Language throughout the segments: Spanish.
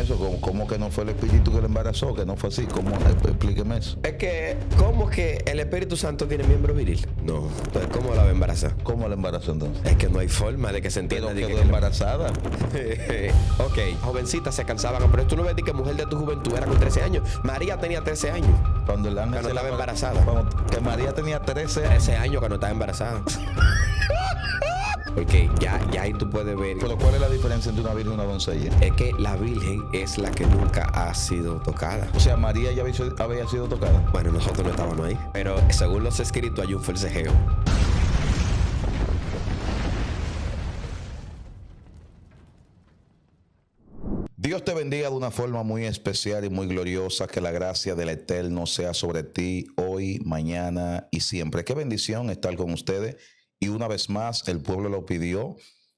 eso. ¿Cómo que no fue el espíritu que le embarazó? Que no fue así. ¿Cómo? Explíqueme eso. Es que, ¿cómo que el Espíritu Santo tiene miembro viril? No. Entonces, ¿cómo la va a embarazar? ¿Cómo la embarazó entonces? Es que no hay forma de que se entienda. Pero de quedó embarazada. Ok, jovencitas se cansaban, pero tú no ves que mujer de tu juventud era con 13 años. María tenía 13 años. Cuando el ángel Que no se la estaba apare- embarazada. Que María tenía 13 años. 13 años que no estaba embarazada. Porque ya ahí tú puedes ver. Pero ¿cuál es la diferencia entre una virgen y una doncella? Es que la Virgen es la que nunca ha sido tocada. O sea, María ya había sido tocada. Bueno, nosotros no estábamos ahí. Pero según los escritos hay un forcejeo. Dios te bendiga de una forma muy especial y muy gloriosa. Que la gracia del Eterno sea sobre ti hoy, mañana y siempre. Qué bendición estar con ustedes. Y una vez más, el pueblo lo pidió.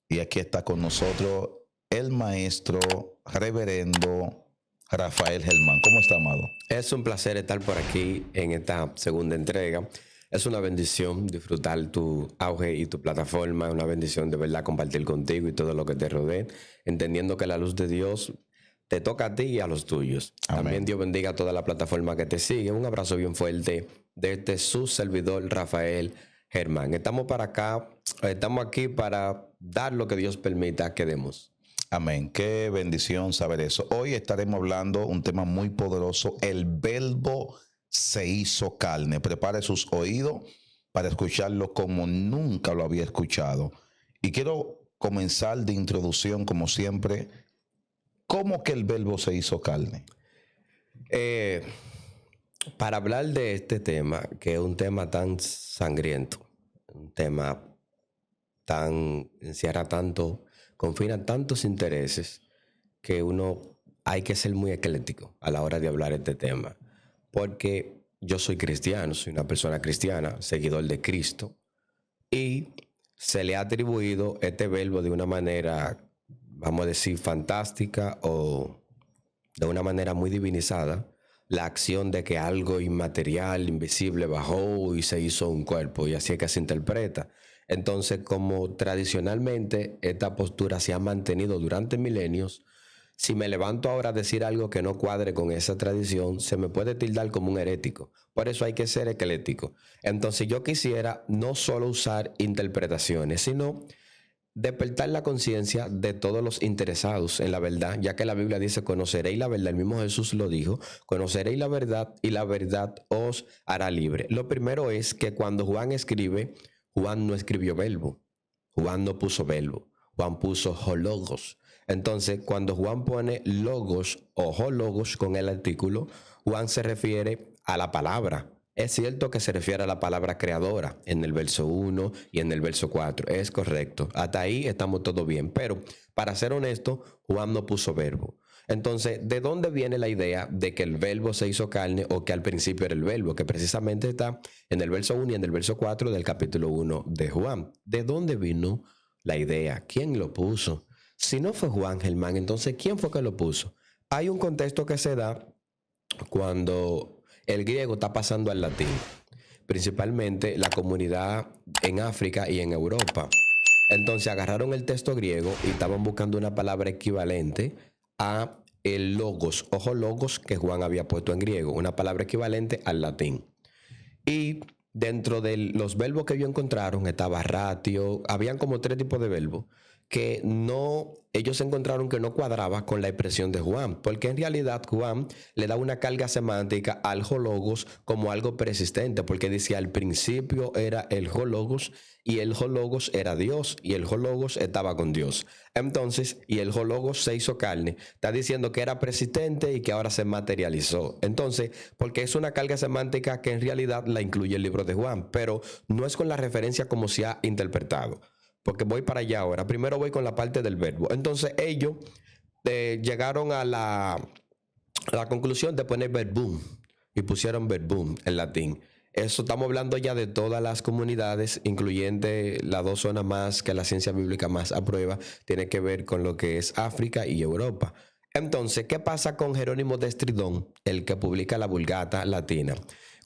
Y aquí está con nosotros el maestro reverendo Rafael Germán. ¿Cómo está, amado? Es un placer estar por aquí en esta segunda entrega. Es una bendición disfrutar tu auge y tu plataforma. Una bendición de verdad compartir contigo y todo lo que te rodee, entendiendo que la luz de Dios te toca a ti y a los tuyos. Amén. También Dios bendiga a toda la plataforma que te sigue. Un abrazo bien fuerte desde su servidor Rafael Germán. Estamos aquí para dar lo que Dios permita que demos. Amén. Qué bendición saber eso. Hoy estaremos hablando un tema muy poderoso. El verbo se hizo carne. Prepare sus oídos para escucharlo como nunca lo había escuchado. Y quiero comenzar de introducción, como siempre. ¿Cómo que el verbo se hizo carne? Para hablar de este tema, que es un tema tan sangriento, un tema encierra tanto, confina tantos intereses, que hay que ser muy ecléctico a la hora de hablar de este tema. Porque yo soy cristiano, soy una persona cristiana, seguidor de Cristo, y se le ha atribuido este verbo de una manera, vamos a decir, fantástica o de una manera muy divinizada, la acción de que algo inmaterial, invisible, bajó y se hizo un cuerpo, y así es que se interpreta. Entonces, como tradicionalmente esta postura se ha mantenido durante milenios, si me levanto ahora a decir algo que no cuadre con esa tradición, se me puede tildar como un herético. Por eso hay que ser ecléctico. Entonces yo quisiera no solo usar interpretaciones, sino despertar la conciencia de todos los interesados en la verdad, ya que la Biblia dice: conoceréis la verdad. El mismo Jesús lo dijo: conoceréis la verdad y la verdad os hará libre. Lo primero es que cuando Juan escribe, Juan no escribió verbo. Juan no puso verbo. Juan puso hologos. Entonces, cuando Juan pone logos o hologos con el artículo, Juan se refiere a la palabra. Es cierto que se refiere a la palabra creadora en el verso 1 y en el verso 4. Es correcto. Hasta ahí estamos todo bien. Pero, para ser honesto, Juan no puso verbo. Entonces, ¿de dónde viene la idea de que el verbo se hizo carne, o que al principio era el verbo? Que precisamente está en el verso 1 y en el verso 4 del capítulo 1 de Juan. ¿De dónde vino la idea? ¿Quién lo puso? Si no fue Juan Germán, entonces ¿quién fue que lo puso? Hay un contexto que se da cuando el griego está pasando al latín, principalmente la comunidad en África y en Europa. Entonces agarraron el texto griego y estaban buscando una palabra equivalente a el logos, ojo, logos, que Juan había puesto en griego, una palabra equivalente al latín. Y dentro de los verbos que ellos encontraron estaba ratio, habían como 3 tipos de verbos que ellos encontraron que no cuadraba con la expresión de Juan, porque en realidad Juan le da una carga semántica al hologos como algo persistente, porque dice: al principio era el hologos, y el hologos era Dios, y el hologos estaba con Dios. Entonces, y el hologos se hizo carne, está diciendo que era persistente y que ahora se materializó. Entonces, porque es una carga semántica que en realidad la incluye el libro de Juan, pero no es con la referencia como se ha interpretado. Porque voy para allá ahora. Primero voy con la parte del verbo. Entonces ellos llegaron a la conclusión de poner verbum, y pusieron verbum en latín. Eso estamos hablando ya de todas las comunidades, incluyendo las 2 zonas más que la ciencia bíblica más aprueba, tiene que ver con lo que es África y Europa. Entonces, ¿qué pasa con Jerónimo de Estridón, el que publica la Vulgata Latina?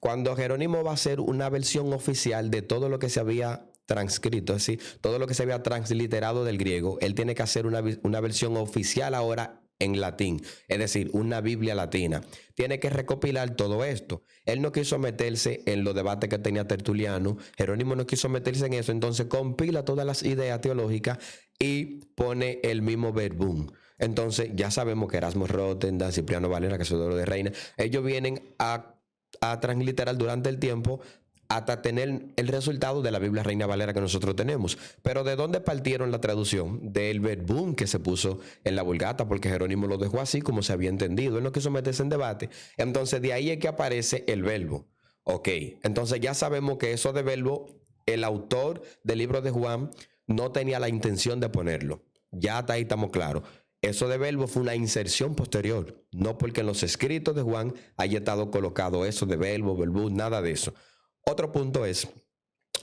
Cuando Jerónimo va a hacer una versión oficial de todo lo que se había transcrito, es decir, todo lo que se había transliterado del griego, él tiene que hacer una versión oficial ahora en latín, es decir, una Biblia latina. Tiene que recopilar todo esto. Él no quiso meterse en los debates que tenía Tertuliano, Jerónimo no quiso meterse en eso, entonces compila todas las ideas teológicas y pone el mismo verbum. Entonces ya sabemos que Erasmo Rotterdam, Cipriano Valera, Casiodoro de Reina, ellos vienen a transliterar durante el tiempo hasta tener el resultado de la Biblia Reina Valera que nosotros tenemos. Pero ¿de dónde partieron la traducción? Del verbum que se puso en la Vulgata, porque Jerónimo lo dejó así como se había entendido. Él no quiso meterse en debate. Entonces de ahí es que aparece el verbo. Ok, entonces ya sabemos que eso de verbo, el autor del libro de Juan no tenía la intención de ponerlo. Ya hasta ahí estamos claros. Eso de verbo fue una inserción posterior, no porque en los escritos de Juan haya estado colocado eso de verbo, verbum, nada de eso. Otro punto es,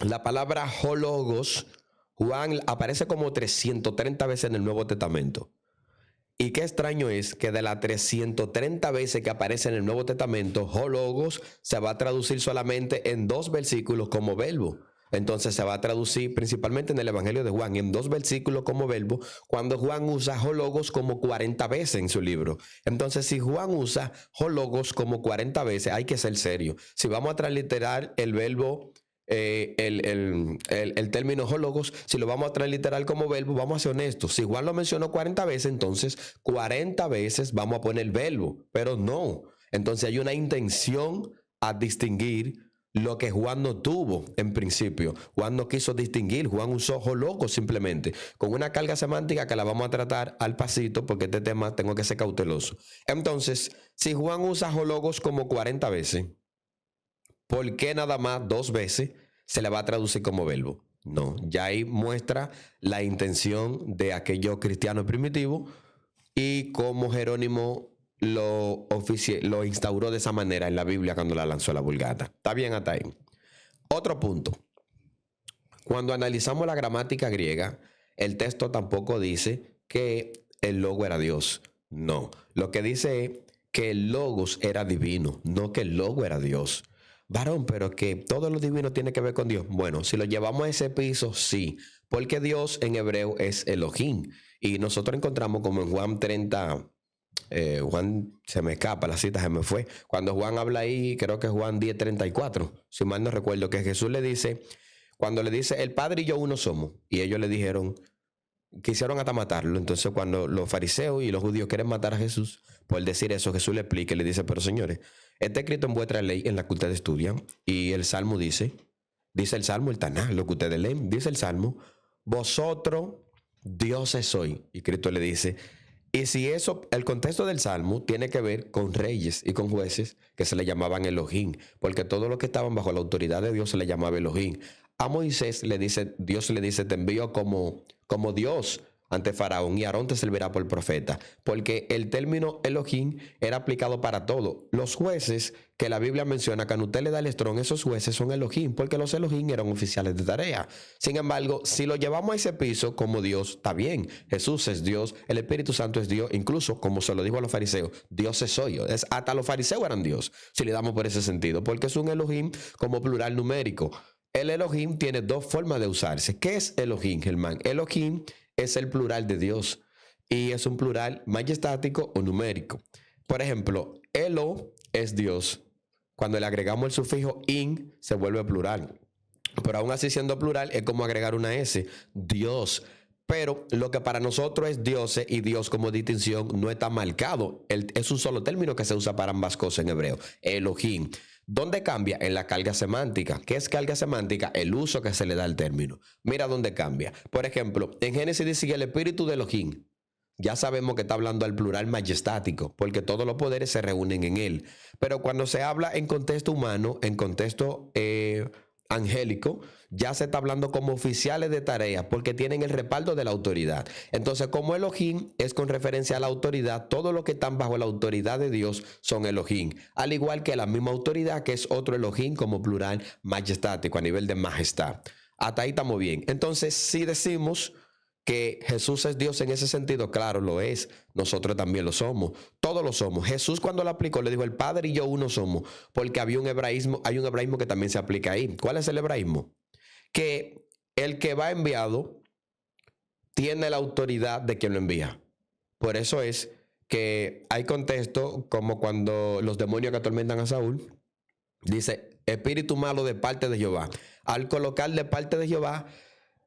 la palabra hologos, Juan aparece como 330 veces en el Nuevo Testamento. Y qué extraño es que de las 330 veces que aparece en el Nuevo Testamento, hologos se va a traducir solamente en 2 versículos como verbo. Entonces se va a traducir principalmente en el Evangelio de Juan, en 2 versículos como verbo, cuando Juan usa hologos como 40 veces en su libro. Entonces, si Juan usa hologos como 40 veces, hay que ser serio. Si vamos a transliterar el verbo, el término hologos, si lo vamos a transliterar como verbo, vamos a ser honestos. Si Juan lo mencionó 40 veces, entonces 40 veces vamos a poner verbo, pero no. Entonces hay una intención a distinguir lo que Juan no tuvo en principio. Juan no quiso distinguir, Juan usó hologos simplemente, con una carga semántica que la vamos a tratar al pasito, porque este tema tengo que ser cauteloso. Entonces, si Juan usa hologos como 40 veces, ¿por qué nada más 2 veces se le va a traducir como verbo? No, ya ahí muestra la intención de aquellos cristianos primitivos y cómo Jerónimo lo instauró de esa manera en la Biblia cuando la lanzó a la Vulgata. Está bien hasta ahí. Otro punto. Cuando analizamos la gramática griega, el texto tampoco dice que el logo era Dios. No. Lo que dice es que el logos era divino, no que el logo era Dios. Varón, pero que todo lo divino tiene que ver con Dios. Bueno, si lo llevamos a ese piso, sí. Porque Dios en hebreo es Elohim. Y nosotros encontramos como en Juan 30... Juan, se me escapa, la cita se me fue. Cuando Juan habla ahí, creo que es Juan 10:34, si mal no recuerdo, que Jesús le dice, cuando le dice, el Padre y yo uno somos, y ellos le dijeron, quisieron hasta matarlo. Entonces cuando los fariseos y los judíos quieren matar a Jesús, por decir eso, Jesús le explica y le dice, pero señores, está escrito en vuestra ley, en la que ustedes estudian, y el Salmo dice el Salmo, el Taná, lo que ustedes leen, dice el Salmo, vosotros dioses sois. Y Cristo le dice, y si eso, el contexto del Salmo tiene que ver con reyes y con jueces que se le llamaban Elohim, porque todos los que estaban bajo la autoridad de Dios se le llamaba Elohim. A Moisés le dice, Dios le dice, te envío como Dios ante Faraón, y Aarón te servirá por profeta, porque el término Elohim era aplicado para todo. Los jueces que la Biblia menciona, cuando usted le da el estrón, esos jueces son Elohim, porque los Elohim eran oficiales de tarea. Sin embargo, si lo llevamos a ese piso como Dios, está bien. Jesús es Dios, el Espíritu Santo es Dios, incluso como se lo dijo a los fariseos, Dios es soy yo. Hasta los fariseos eran Dios, si le damos por ese sentido, porque es un Elohim como plural numérico. El Elohim tiene 2 formas de usarse. ¿Qué es Elohim, Germán? Elohim es el plural de Dios y es un plural majestático o numérico. Por ejemplo, Elo es Dios. Cuando le agregamos el sufijo in, se vuelve plural. Pero aún así, siendo plural, es como agregar una S, Dios. Pero lo que para nosotros es dioses y Dios como distinción no está marcado. Es un solo término que se usa para ambas cosas en hebreo, Elohim. ¿Dónde cambia? En la carga semántica. ¿Qué es carga semántica? El uso que se le da al término. Mira dónde cambia. Por ejemplo, en Génesis dice que el espíritu de Elohim. Ya sabemos que está hablando al plural majestático, porque todos los poderes se reúnen en él. Pero cuando se habla en contexto humano, en contexto angélico, ya se está hablando como oficiales de tarea, porque tienen el respaldo de la autoridad. Entonces, como Elohim es con referencia a la autoridad, todos los que están bajo la autoridad de Dios son Elohim, al igual que la misma autoridad que es otro Elohim como plural majestático, a nivel de majestad. Hasta ahí estamos bien. Entonces, si decimos que Jesús es Dios en ese sentido, claro, lo es. Nosotros también lo somos. Todos lo somos. Jesús, cuando lo aplicó, le dijo, el Padre y yo uno somos, porque hay un hebraísmo que también se aplica ahí. ¿Cuál es el hebraísmo? Que el que va enviado tiene la autoridad de quien lo envía. Por eso es que hay contexto como cuando los demonios que atormentan a Saúl, dice espíritu malo de parte de Jehová. Al colocar de parte de Jehová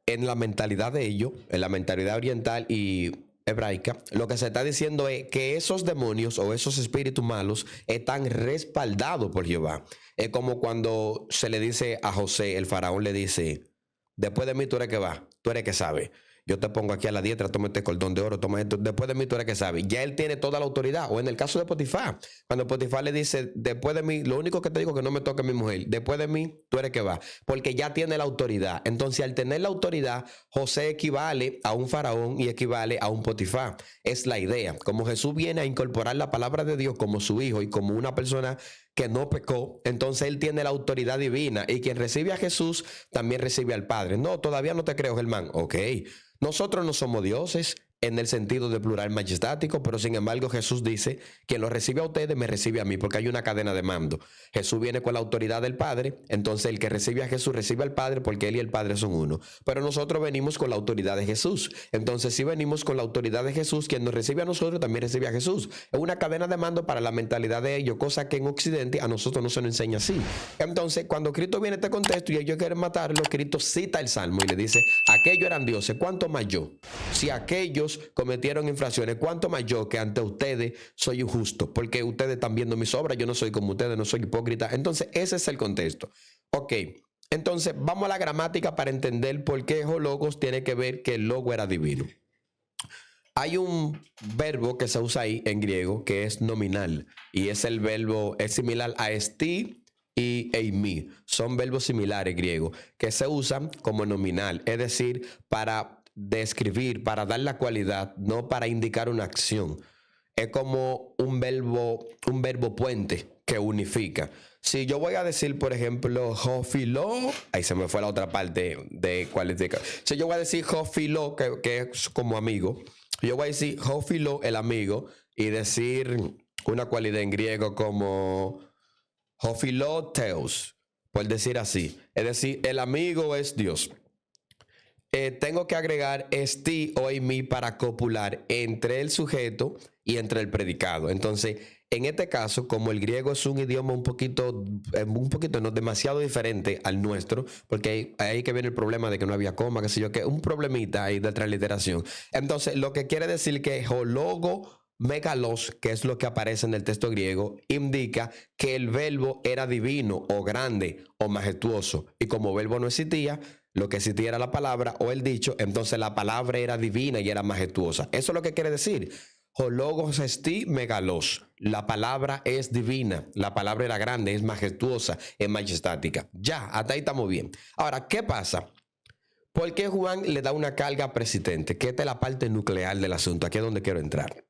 en la mentalidad de ellos, en la mentalidad oriental y hebraica, lo que se está diciendo es que esos demonios o esos espíritus malos están respaldados por Jehová. Es como cuando se le dice a José, el faraón le dice, después de mí tú eres que va, tú eres que sabe. Yo te pongo aquí a la diestra, toma este cordón de oro, toma esto. Después de mí tú eres que sabe. Ya él tiene toda la autoridad. O en el caso de Potifar, cuando Potifar le dice, después de mí, lo único que te digo es que no me toque mi mujer. Después de mí, tú eres que va. Porque ya tiene la autoridad. Entonces, al tener la autoridad, José equivale a un faraón y equivale a un Potifar. Es la idea. Como Jesús viene a incorporar la palabra de Dios como su hijo y como una persona que no pecó, entonces él tiene la autoridad divina. Y quien recibe a Jesús también recibe al Padre. No, todavía no te creo, Germán. Ok. Nosotros no somos dioses en el sentido de plural majestático, pero sin embargo Jesús dice, quien lo recibe a ustedes me recibe a mí, porque hay una cadena de mando. Jesús viene con la autoridad del Padre, entonces el que recibe a Jesús recibe al Padre porque él y el Padre son uno. Pero nosotros venimos con la autoridad de Jesús. Entonces si venimos con la autoridad de Jesús, quien nos recibe a nosotros también recibe a Jesús. Es una cadena de mando para la mentalidad de ellos, cosa que en Occidente a nosotros no se nos enseña así. Entonces cuando Cristo viene a este contexto y ellos quieren matarlo, Cristo cita el Salmo y le dice, aquellos eran dioses, ¿cuánto más yo? Si aquellos cometieron infracciones, ¿cuánto más yo que ante ustedes soy injusto? Porque ustedes están viendo mis obras, yo no soy como ustedes, no soy hipócrita. Entonces ese es el contexto. Ok, entonces vamos a la gramática para entender por qué logos tiene que ver que el logo era divino. Hay un verbo que se usa ahí en griego que es nominal y es el verbo, es similar a esti y eimi. Son verbos similares griegos que se usan como nominal, es decir, para describir, para dar la cualidad, no para indicar una acción. Es como un verbo puente que unifica. Si yo voy a decir, por ejemplo, Jofilo, ahí se me fue la otra parte de cualificar. Si yo voy a decir Jofilo, que es como amigo, yo voy a decir Jofilo, el amigo, y decir una cualidad en griego como Jofiloteos, por decir así. Es decir, el amigo es Dios. Tengo que agregar esti o eimi para copular entre el sujeto y entre el predicado. Entonces, en este caso, como el griego es un idioma un poquito, no demasiado diferente al nuestro, porque ahí que viene el problema de que no había coma, qué sé yo, que un problemita ahí de transliteración. Entonces, lo que quiere decir que hologo megalos, que es lo que aparece en el texto griego, indica que el verbo era divino o grande o majestuoso. Y como verbo no existía, lo que existía era la palabra o el dicho, entonces la palabra era divina y era majestuosa. Eso es lo que quiere decir. Hologos esti megalos. La palabra es divina, la palabra era grande, es majestuosa, es majestática. Ya, hasta ahí estamos bien. Ahora, ¿qué pasa? ¿Por qué Juan le da una carga persistente? Que esta es la parte nuclear del asunto. Aquí es donde quiero entrar.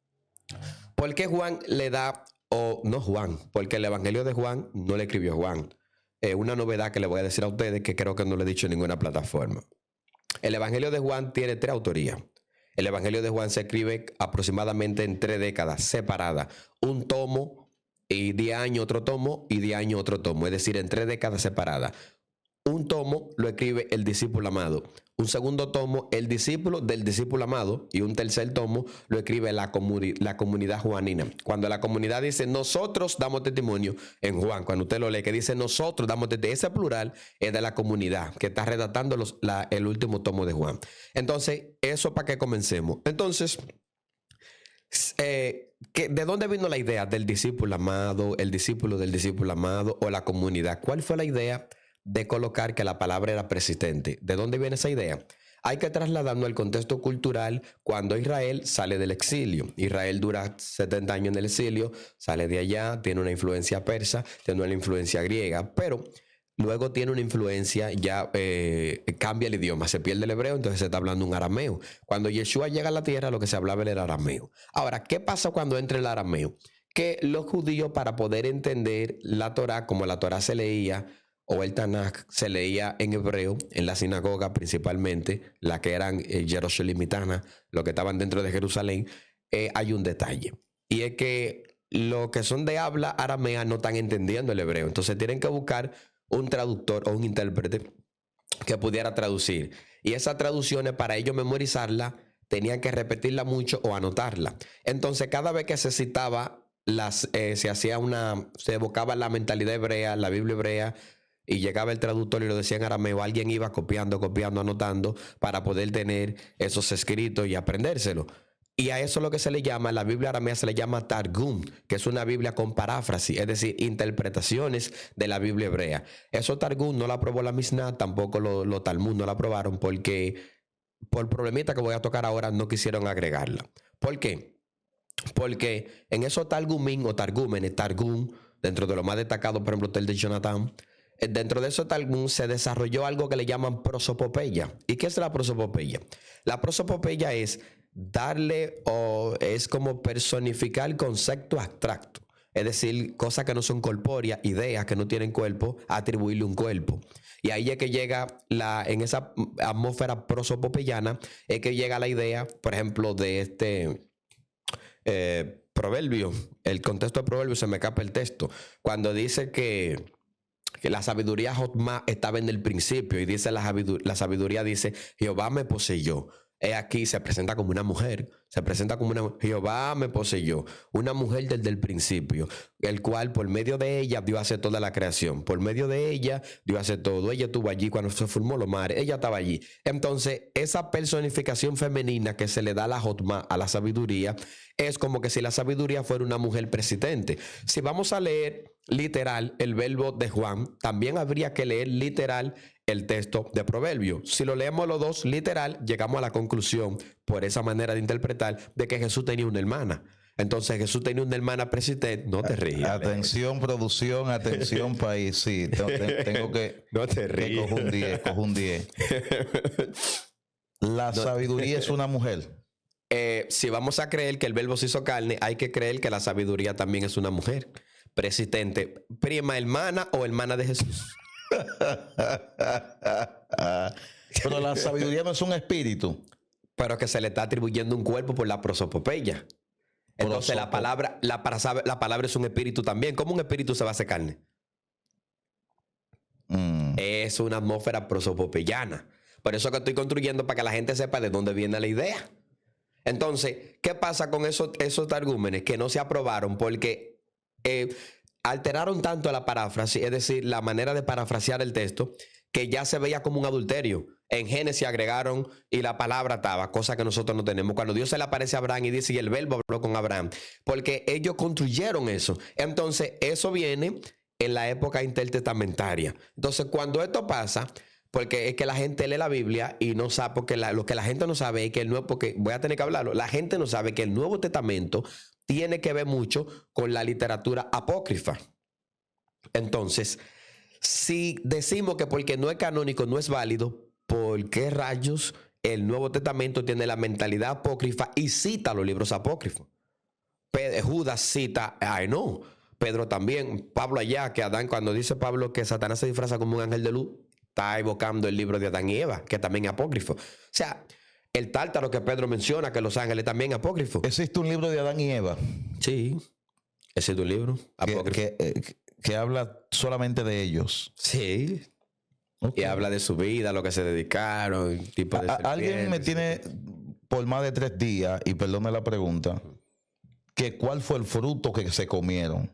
¿Por qué Juan le da, o no Juan? Porque el Evangelio de Juan no le escribió Juan. Una novedad que le voy a decir a ustedes que creo que no le he dicho en ninguna plataforma. El Evangelio de Juan tiene 3 autorías. El Evangelio de Juan se escribe aproximadamente en 3 décadas separadas. Un tomo y 10 años otro tomo y 10 años otro tomo. Es decir, en 3 décadas separadas. Un tomo lo escribe el discípulo amado. Un segundo tomo, el discípulo del discípulo amado. Y un tercer tomo lo escribe la comunidad juanina. Cuando la comunidad dice, nosotros damos testimonio, en Juan, cuando usted lo lee, que dice, nosotros damos testimonio, ese plural es de la comunidad que está redactando el último tomo de Juan. Entonces, eso para que comencemos. Entonces, ¿de dónde vino la idea del discípulo amado, el discípulo del discípulo amado o la comunidad? ¿Cuál fue la idea de colocar que la palabra era persistente? ¿De dónde viene esa idea? Hay que trasladarnos al contexto cultural cuando Israel sale del exilio. Israel dura 70 años en el exilio, sale de allá, tiene una influencia persa, tiene una influencia griega, pero luego tiene una influencia, ya cambia el idioma, se pierde el hebreo, entonces se está hablando un arameo. Cuando Yeshua llega a la tierra, lo que se hablaba era el arameo. Ahora, ¿qué pasa cuando entra el arameo? Que los judíos, para poder entender la Torá, como la Torá se leía, o el Tanaj se leía en hebreo, en la sinagoga principalmente, la que eran jerusalemitanas, los que estaban dentro de Jerusalén, hay un detalle. Y es que los que son de habla aramea no están entendiendo el hebreo. Entonces tienen que buscar un traductor o un intérprete que pudiera traducir. Y esas traducciones, para ellos memorizarla, tenían que repetirla mucho o anotarla. Entonces, cada vez que se citaba, se evocaba la mentalidad hebrea, la Biblia hebrea, y llegaba el traductor y lo decía en arameo, alguien iba copiando, anotando para poder tener esos escritos y aprendérselo. Y a eso lo que se le llama, la Biblia aramea se le llama Targum, que es una Biblia con paráfrasis, es decir, interpretaciones de la Biblia hebrea. Eso Targum no la aprobó la Mishnah, tampoco lo Talmud no la aprobaron, porque por problemita que voy a tocar ahora no quisieron agregarla. ¿Por qué? Porque en esos Targumín o Targúmenes, Targum, dentro de lo más destacado, por ejemplo, el de Jonathan, dentro de eso Targum se desarrolló algo que le llaman prosopopeya. ¿Y qué es la prosopopeya? La prosopopeya es es como personificar conceptos abstractos. Es decir, cosas que no son corpóreas, ideas que no tienen cuerpo, atribuirle un cuerpo. Y ahí es que llega en esa atmósfera prosopopeyana, es que llega la idea, por ejemplo, de este proverbio. El contexto de proverbio se me escapa el texto. Cuando dice que la sabiduría Jotma estaba en el principio y dice la sabiduría dice, Jehová me poseyó. Aquí se presenta como una mujer, Jehová me poseyó, una mujer desde el principio, el cual por medio de ella Dios hace toda la creación, por medio de ella Dios hace todo, ella estuvo allí cuando se formó los mares, ella estaba allí. Entonces esa personificación femenina que se le da a la Jotma, a la sabiduría, es como que si la sabiduría fuera una mujer presidente. Si vamos a leer literal el verbo de Juan, también habría que leer literal el texto de Proverbio. Si lo leemos los dos literal, llegamos a la conclusión, por esa manera de interpretar, de que Jesús tenía una hermana. Entonces Jesús tenía una hermana presidente. No te rías. Atención producción, atención país. Sí, tengo que... No te rías. Cojo un 10. La sabiduría es una mujer. Si vamos a creer que el verbo se hizo carne, hay que creer que la sabiduría también es una mujer presidente, prima hermana o hermana de Jesús. Pero la sabiduría no es un espíritu. Pero que se le está atribuyendo un cuerpo por la prosopopeya. Entonces la palabra es un espíritu también. ¿Cómo un espíritu se va a hacer carne? Es una atmósfera prosopopeyana. Por eso que estoy construyendo para que la gente sepa de dónde viene la idea. Entonces, ¿qué pasa con esos targúmenes que no se aprobaron? Porque alteraron tanto la paráfrasis, es decir, la manera de parafrasear el texto, que ya se veía como un adulterio. En Génesis agregaron y la palabra estaba, cosa que nosotros no tenemos. Cuando Dios se le aparece a Abraham y dice, y el verbo habló con Abraham, porque ellos construyeron eso. Entonces, eso viene en la época intertestamentaria. Entonces, cuando esto pasa, porque es que la gente lee la Biblia y no sabe, porque lo que la gente no sabe es que porque voy a tener que hablarlo, la gente no sabe que el Nuevo Testamento tiene que ver mucho con la literatura apócrifa. Entonces, si decimos que porque no es canónico no es válido, ¿por qué rayos el Nuevo Testamento tiene la mentalidad apócrifa y cita los libros apócrifos? Judas cita a Enoc, Pedro también, Pablo allá, que Adán, cuando dice Pablo que Satanás se disfraza como un ángel de luz, está evocando el libro de Adán y Eva, que también es apócrifo. O sea, el tártaro que Pedro menciona, que los ángeles también es apócrifo. ¿Existe un libro de Adán y Eva? Sí, existe un libro apócrifo. Que habla solamente de ellos. Sí. Okay. Y habla de su vida, lo que se dedicaron, tipo de alguien me tiene por más de 3 días, y perdone la pregunta, que ¿cuál fue el fruto que se comieron?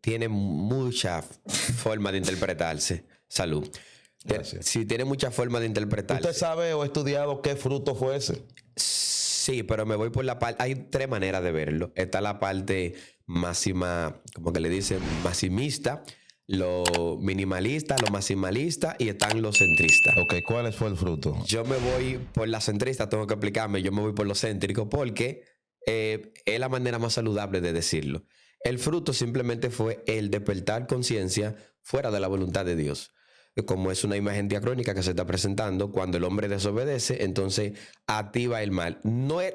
Tiene mucha forma de interpretarse. Salud. Gracias. Sí, tiene mucha forma de interpretarse. ¿Usted sabe o ha estudiado qué fruto fue ese? Sí, pero me voy por la parte... Hay 3 maneras de verlo. Está la parte máxima, como que le dicen, maximista, lo minimalista, lo maximalista, y están los centristas. Ok, ¿cuál fue el fruto? Yo me voy por la centrista, tengo que explicarme. Yo me voy por lo céntrico porque es la manera más saludable de decirlo. El fruto simplemente fue el despertar conciencia fuera de la voluntad de Dios. Como es una imagen diacrónica que se está presentando, cuando el hombre desobedece, entonces activa el mal.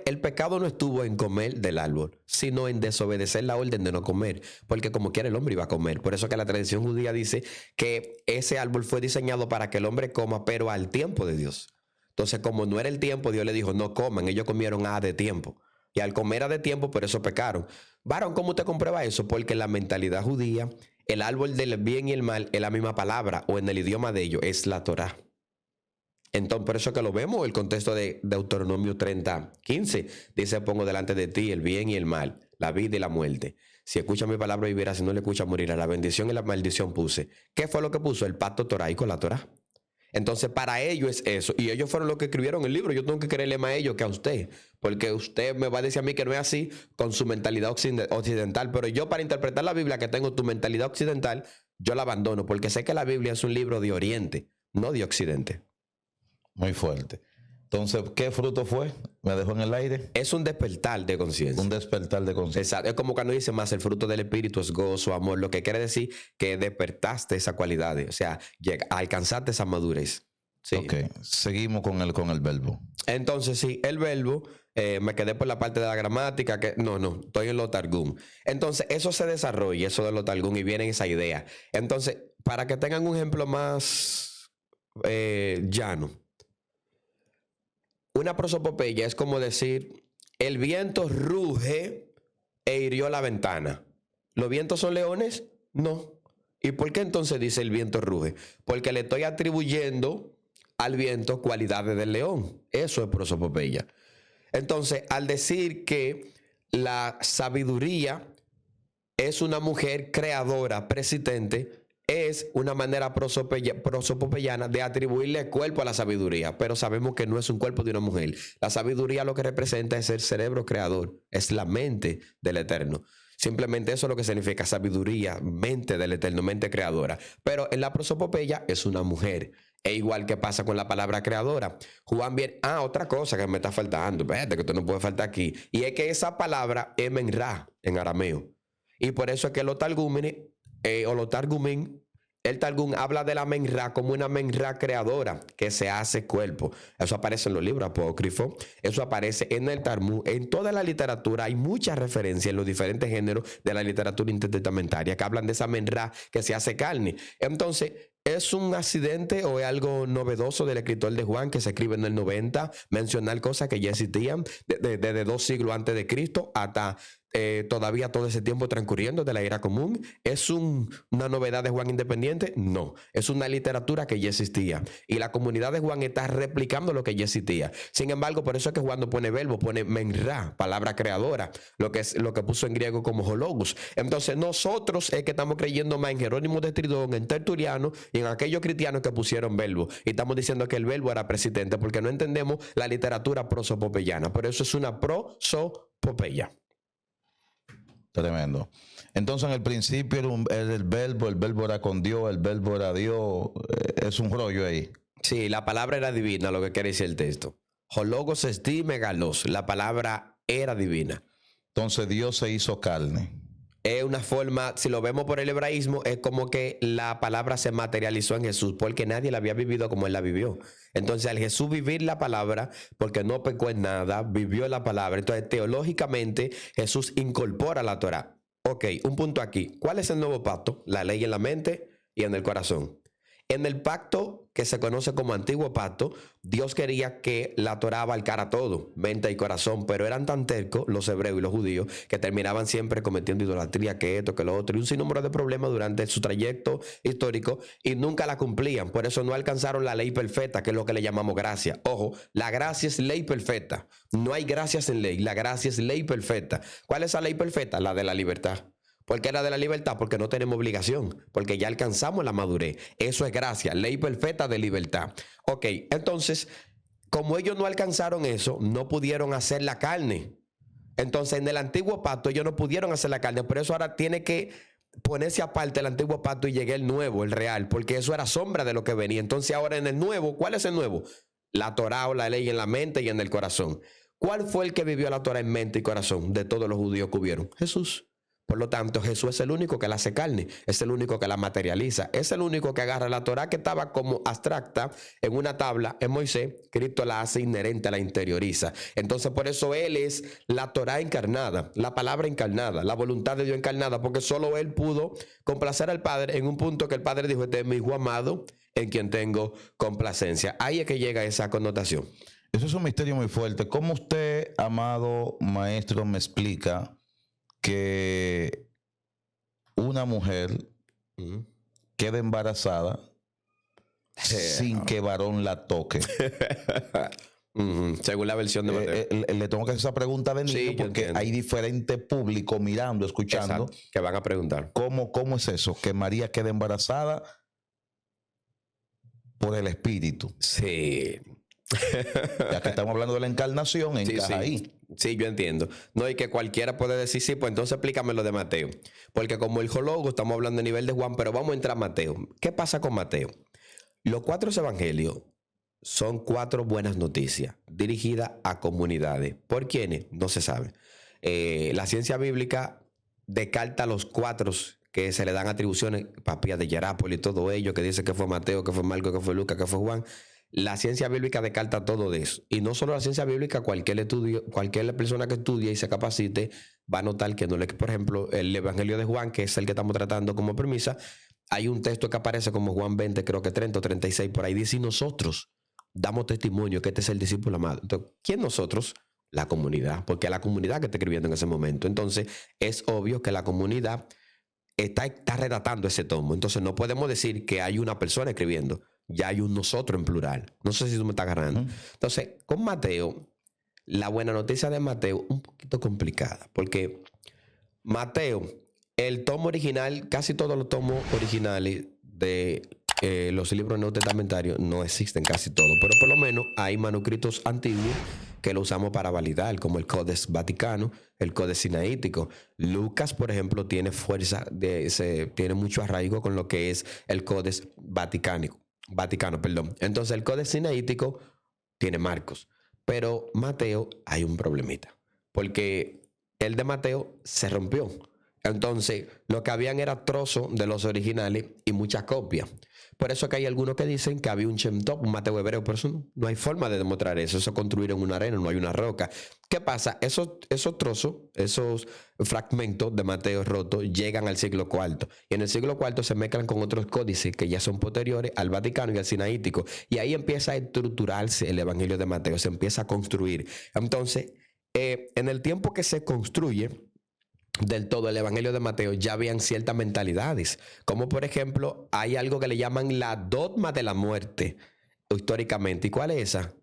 El pecado no estuvo en comer del árbol, sino en desobedecer la orden de no comer, porque como quiera el hombre iba a comer. Por eso que la tradición judía dice que ese árbol fue diseñado para que el hombre coma, pero al tiempo de Dios. Entonces, como no era el tiempo, Dios le dijo, no coman. Ellos comieron a de tiempo. Y al comer a de tiempo, por eso pecaron. Varón, ¿cómo usted comprueba eso? Porque en la mentalidad judía, el árbol del bien y el mal es la misma palabra, o en el idioma de ellos es la Torá. Entonces, por eso que lo vemos, el contexto de Deuteronomio 30:15. Dice, pongo delante de ti el bien y el mal, la vida y la muerte. Si escuchas mi palabra vivirás, si no le escuchas morirás. La bendición y la maldición puse. ¿Qué fue lo que puso? El pacto toraico, la Torá. Entonces, para ellos es eso. Y ellos fueron los que escribieron el libro. Yo tengo que creerle más a ellos que a usted. Porque usted me va a decir a mí que no es así con su mentalidad occidental. Pero yo, para interpretar la Biblia, que tengo tu mentalidad occidental, yo la abandono. Porque sé que la Biblia es un libro de Oriente, no de Occidente. Muy fuerte. Entonces, ¿qué fruto fue? ¿Me dejó en el aire? Es un despertar de conciencia. Un despertar de conciencia. Exacto. Es como cuando dice más, el fruto del Espíritu es gozo, amor. Lo que quiere decir que despertaste esa cualidad. O sea, alcanzaste esa madurez. Sí. Ok, seguimos con el verbo. Entonces, sí, el verbo, me quedé por la parte de la gramática, que no, estoy en lo targum. Entonces, eso se desarrolla, eso de lo targum, y viene esa idea. Entonces, para que tengan un ejemplo más llano, una prosopopeya es como decir, el viento ruge e hirió la ventana. ¿Los vientos son leones? No. ¿Y por qué entonces dice el viento ruge? Porque le estoy atribuyendo al viento cualidades del león. Eso es prosopopeya. Entonces, al decir que la sabiduría es una mujer creadora, persistente, es una manera prosopopeyana de atribuirle cuerpo a la sabiduría, pero sabemos que no es un cuerpo de una mujer. La sabiduría lo que representa es el cerebro creador, es la mente del Eterno. Simplemente eso es lo que significa sabiduría, mente del Eterno, mente creadora. Pero en la prosopopeya es una mujer. E igual que pasa con la palabra creadora. Juan bien, otra cosa que me está faltando, espérate que esto no puede faltar aquí, y es que esa palabra es menra en arameo. Y por eso es que los targúmenes o los targumín, el targum habla de la menra como una menra creadora que se hace cuerpo. Eso aparece en los libros apócrifos, eso aparece en el Talmud, en toda la literatura. Hay muchas referencias en los diferentes géneros de la literatura intertestamentaria que hablan de esa menra que se hace carne. Entonces, ¿es un accidente o es algo novedoso del escritor de Juan que se escribe en el 90 mencionar cosas que ya existían desde 2 siglos antes de Cristo hasta todavía todo ese tiempo transcurriendo de la era común? ¿Es una novedad de Juan independiente? No, es una literatura que ya existía y la comunidad de Juan está replicando lo que ya existía. Sin embargo, por eso es que Juan no pone verbo, pone menra, palabra creadora, lo que puso en griego como hologos. Entonces nosotros es que estamos creyendo más en Jerónimo de Tridón, en Tertuliano y en aquellos cristianos que pusieron verbo, y estamos diciendo que el verbo era persistente porque no entendemos la literatura prosopopeyana. Por eso es una prosopopeya. Tremendo. Entonces, en el principio era el verbo era con Dios, el verbo era Dios. Es un rollo ahí. Sí, la palabra era divina, lo que quiere decir el texto. Hologos esti megalos, la palabra era divina. Entonces, Dios se hizo carne. Es una forma, si lo vemos por el hebraísmo, es como que la palabra se materializó en Jesús, porque nadie la había vivido como él la vivió. Entonces, al Jesús vivir la palabra, porque no pecó en nada, vivió la palabra. Entonces, teológicamente, Jesús incorpora la Torá. Ok, un punto aquí. ¿Cuál es el nuevo pacto? La ley en la mente y en el corazón. En el pacto que se conoce como Antiguo Pacto, Dios quería que la Torá abarcara todo, mente y corazón, pero eran tan tercos los hebreos y los judíos que terminaban siempre cometiendo idolatría, que esto, que lo otro, y un sinnúmero de problemas durante su trayecto histórico y nunca la cumplían. Por eso no alcanzaron la ley perfecta, que es lo que le llamamos gracia. Ojo, la gracia es ley perfecta. No hay gracias en ley, la gracia es ley perfecta. ¿Cuál es esa ley perfecta? La de la libertad. ¿Por qué la de la libertad? Porque no tenemos obligación, porque ya alcanzamos la madurez. Eso es gracia, ley perfecta de libertad. Ok, entonces, como ellos no alcanzaron eso, no pudieron hacer la carne. Entonces, en el antiguo pacto ellos no pudieron hacer la carne, por eso ahora tiene que ponerse aparte el antiguo pacto y llegue el nuevo, el real, porque eso era sombra de lo que venía. Entonces, ahora en el nuevo, ¿cuál es el nuevo? La Torá o la ley en la mente y en el corazón. ¿Cuál fue el que vivió la Torá en mente y corazón de todos los judíos que hubieron? Jesús. Por lo tanto, Jesús es el único que la hace carne, es el único que la materializa, es el único que agarra la Torá que estaba como abstracta en una tabla en Moisés. Cristo la hace inherente, la interioriza. Entonces, por eso Él es la Torá encarnada, la palabra encarnada, la voluntad de Dios encarnada, porque solo Él pudo complacer al Padre en un punto que el Padre dijo: este es mi hijo amado en quien tengo complacencia. Ahí es que llega esa connotación. Eso es un misterio muy fuerte. ¿Cómo usted, amado maestro, me explica que una mujer queda embarazada sin que varón la toque. Según la versión de Mateo. Le tengo que hacer esa pregunta de niño Sí, yo porque entiendo. hay diferentes públicos mirando, escuchando. Exacto, que van a preguntar. ¿Cómo es eso? Que María quede embarazada por el Espíritu. Sí. Ya que estamos hablando de la encarnación, encaja ahí. Sí, yo entiendo. No, y que cualquiera puede decir, sí, pues entonces explícame lo de Mateo. Porque como el logo estamos hablando a nivel de Juan, pero vamos a entrar a Mateo. ¿Qué pasa con Mateo? Los 4 evangelios son 4 buenas noticias dirigidas a comunidades. ¿Por quiénes? No se sabe. La ciencia bíblica descarta los 4 que se le dan atribuciones, Papías de Hierápolis y todo ello, que dice que fue Mateo, que fue Marco, que fue Lucas, que fue Juan. La ciencia bíblica descarta todo de eso. Y no solo la ciencia bíblica, cualquier persona que estudie y se capacite va a notar que no le, por ejemplo, el Evangelio de Juan, que es el que estamos tratando como premisa, hay un texto que aparece como Juan 20, creo que 30 o 36, por ahí dice, y nosotros damos testimonio que este es el discípulo amado. Entonces, ¿quién nosotros? La comunidad, porque es la comunidad que está escribiendo en ese momento. Entonces, es obvio que la comunidad está redactando ese tomo. Entonces, no podemos decir que hay una persona escribiendo. Ya hay un nosotros en plural. No sé si tú me estás agarrando. Entonces, con Mateo, la buena noticia de Mateo, un poquito complicada, porque Mateo, el tomo original, casi todos los tomos originales de los libros neotestamentarios no existen casi todos, pero por lo menos hay manuscritos antiguos que lo usamos para validar, como el Codex Vaticano, el Codex Sinaítico. Lucas, por ejemplo, tiene tiene mucho arraigo con lo que es el Codex Vaticano. Entonces, el Codex Sinaítico tiene Marcos, pero Mateo hay un problemita, porque el de Mateo se rompió. Entonces, lo que habían era trozos de los originales y muchas copias. Por eso que hay algunos que dicen que había un Shem Tov, un Mateo hebreo, pero eso no hay forma de demostrar eso. Eso construir en una arena, no hay una roca. ¿Qué pasa? Esos trozos, esos fragmentos de Mateo rotos llegan al siglo IV. Y en el siglo IV se mezclan con otros códices que ya son posteriores al Vaticano y al Sinaítico. Y ahí empieza a estructurarse el Evangelio de Mateo, se empieza a construir. Entonces, en el tiempo que se construye del todo el Evangelio de Mateo, ya habían ciertas mentalidades, como por ejemplo hay algo que le llaman la dogma de la muerte históricamente. ¿Y cuál es esa?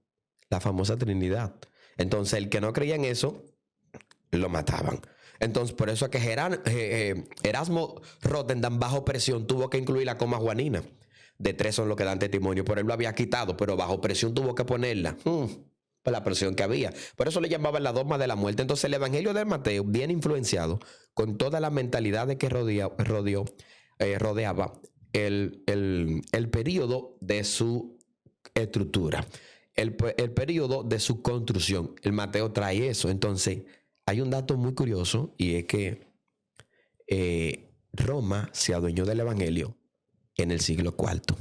La famosa Trinidad. Entonces el que no creía en eso lo mataban. Entonces por eso es que Erasmo Rotterdam bajo presión tuvo que incluir la coma juanina. De 3 son los que dan testimonio, por él lo había quitado, pero bajo presión tuvo que ponerla. Por la presión que había. Por eso le llamaban la dogma de la muerte. Entonces el Evangelio de Mateo viene influenciado con toda la mentalidad de que rodeaba el periodo de su estructura, el periodo de su construcción. El Mateo trae eso. Entonces hay un dato muy curioso, y es que Roma se adueñó del Evangelio en el siglo IV.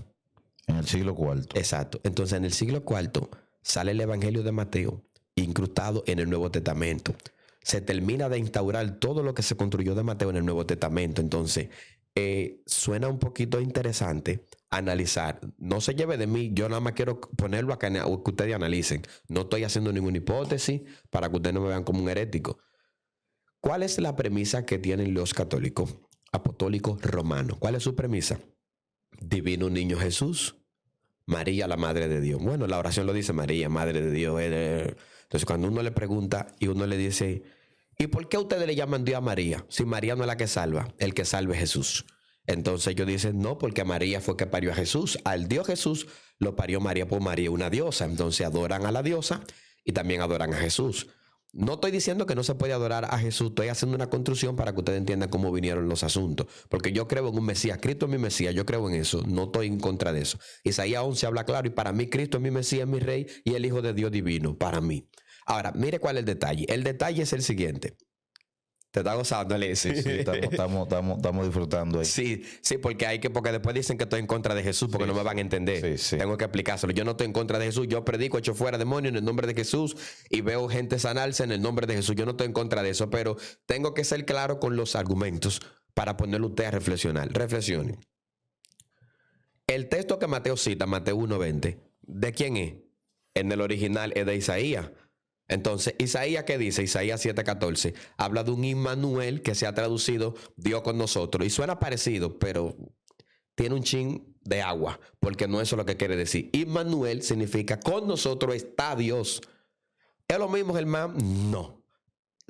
En el siglo IV. Exacto. Entonces en el siglo IV sale el Evangelio de Mateo incrustado en el Nuevo Testamento. Se termina de instaurar todo lo que se construyó de Mateo en el Nuevo Testamento. Entonces, suena un poquito interesante analizar. No se lleve de mí, yo nada más quiero ponerlo acá que ustedes analicen. No estoy haciendo ninguna hipótesis para que ustedes no me vean como un herético. ¿Cuál es la premisa que tienen los católicos apostólicos romanos? ¿Cuál es su premisa? Divino niño Jesús, María, la madre de Dios. Bueno, la oración lo dice María, madre de Dios. Entonces, cuando uno le pregunta y uno le dice, ¿y por qué ustedes le llaman Dios a María? Si María no es la que salva, el que salve es Jesús. Entonces ellos dicen, no, porque María fue que parió a Jesús. Al Dios Jesús lo parió María, por María una diosa. Entonces adoran a la diosa y también adoran a Jesús. No estoy diciendo que no se puede adorar a Jesús, estoy haciendo una construcción para que ustedes entiendan cómo vinieron los asuntos. Porque yo creo en un Mesías, Cristo es mi Mesías, yo creo en eso, no estoy en contra de eso. Isaías 11 habla claro, y para mí Cristo es mi Mesías, mi Rey y el Hijo de Dios divino, para mí. Ahora, mire cuál es el detalle. El detalle es el siguiente. Te está gozando, Alexis. Sí, estamos disfrutando ahí. Sí, porque después dicen que estoy en contra de Jesús porque no me van a entender. Sí. Tengo que explicárselo. Yo no estoy en contra de Jesús. Yo predico, echo fuera demonios en el nombre de Jesús y veo gente sanarse en el nombre de Jesús. Yo no estoy en contra de eso, pero tengo que ser claro con los argumentos para ponerlo usted a reflexionar. Reflexione. El texto que Mateo cita, Mateo 1:20, ¿de quién es? En el original es de Isaías. Entonces, Isaías, ¿qué dice? Isaías 7:14 habla de un Immanuel que se ha traducido Dios con nosotros. Y suena parecido, pero tiene un chin de agua, porque no eso es lo que quiere decir. Immanuel significa con nosotros está Dios. ¿Es lo mismo, Germán? No.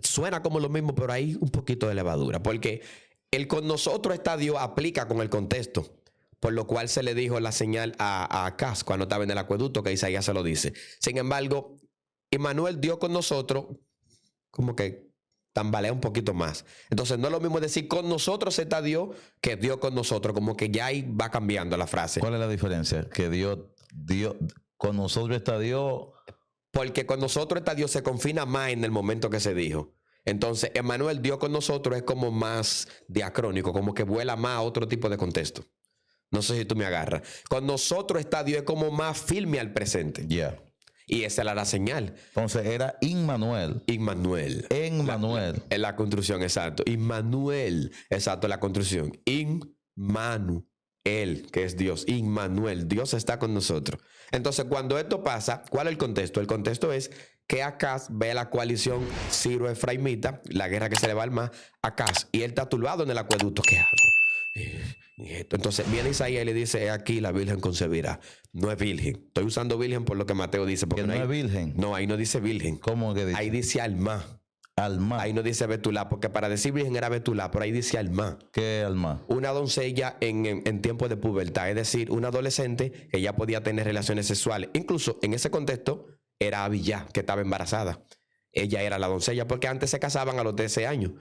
Suena como lo mismo, pero hay un poquito de levadura, porque el con nosotros está Dios aplica con el contexto, por lo cual se le dijo la señal a Acaz cuando estaba en el acueducto, que Isaías se lo dice. Sin embargo, Immanuel, Dios con nosotros, como que tambalea un poquito más. Entonces no es lo mismo decir con nosotros está Dios que Dios con nosotros, como que ya ahí va cambiando la frase. ¿Cuál es la diferencia? Que Dios, con nosotros está Dios. Porque con nosotros está Dios se confina más en el momento que se dijo. Entonces, Emmanuel, Dios con nosotros es como más diacrónico, como que vuela más a otro tipo de contexto. No sé si tú me agarras. Con nosotros está Dios es como más firme al presente. Ya. Y esa era la señal. Entonces era Immanuel. Immanuel. Emmanuel. En la construcción, exacto. Immanuel, exacto, la construcción. Immanuel, que es Dios. Immanuel, Dios está con nosotros. Entonces, cuando esto pasa, ¿cuál es el contexto? El contexto es que Acaz ve la coalición Ciro-Efraimita, la guerra que se le va al mar, Acaz, y él está turbado en el acueducto. ¿Qué hago? Entonces viene Isaías y le dice: aquí la Virgen concebirá. No es virgen. Estoy usando virgen por lo que Mateo dice. Porque Que no es virgen. No, ahí no dice virgen. ¿Cómo que dice? Ahí dice alma. Alma. Ahí no dice Betulá, porque para decir virgen era Betulá, pero ahí dice alma. ¿Qué alma? Una doncella en tiempo de pubertad, es decir, una adolescente que ya podía tener relaciones sexuales. Incluso en ese contexto era Abiyá, que estaba embarazada. Ella era la doncella, porque antes se casaban a los 13 años.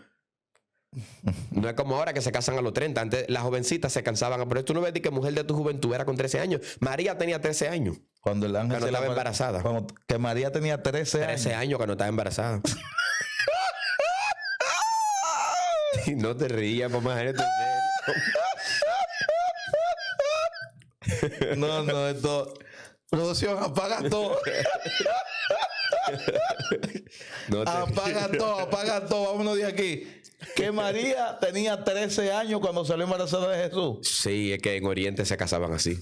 No es como ahora que se casan a los 30. Antes las jovencitas se cansaban. Pero tú no ves que mujer de tu juventud era con 13 años. María tenía 13 años. Cuando el ángel cuando estaba embarazada. Que María tenía 13 años. 13 años cuando estaba embarazada. Y no te rías, mamá. No, esto. Producción, apaga todo. Apaga todo. Vámonos de aquí. Que María tenía 13 años cuando salió embarazada de Jesús. Sí, es que en Oriente se casaban así.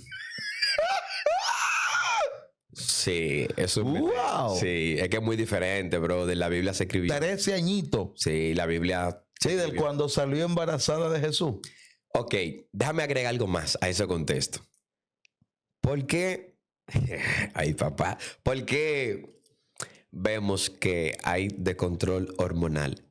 Sí, eso es. ¡Wow! Sí, es que es muy diferente, bro. De la Biblia se escribió. 13 añitos. Sí, la Biblia. Sí, del cuando salió embarazada de Jesús. Ok, déjame agregar algo más a ese contexto. ¿Por qué? Ay, papá. ¿Por qué vemos que hay descontrol hormonal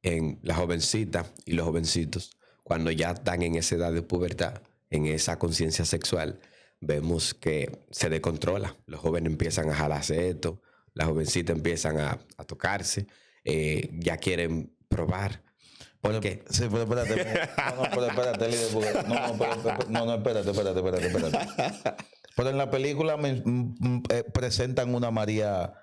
en la jovencita y los jovencitos cuando ya están en esa edad de pubertad, en esa conciencia sexual? Vemos que se descontrola. Los jóvenes empiezan a jalarse esto, las jovencitas empiezan a tocarse, ya quieren probar. ¿Por qué? Sí, pero espérate. Pero espérate, líder, porque espérate. Pero en la película presentan una María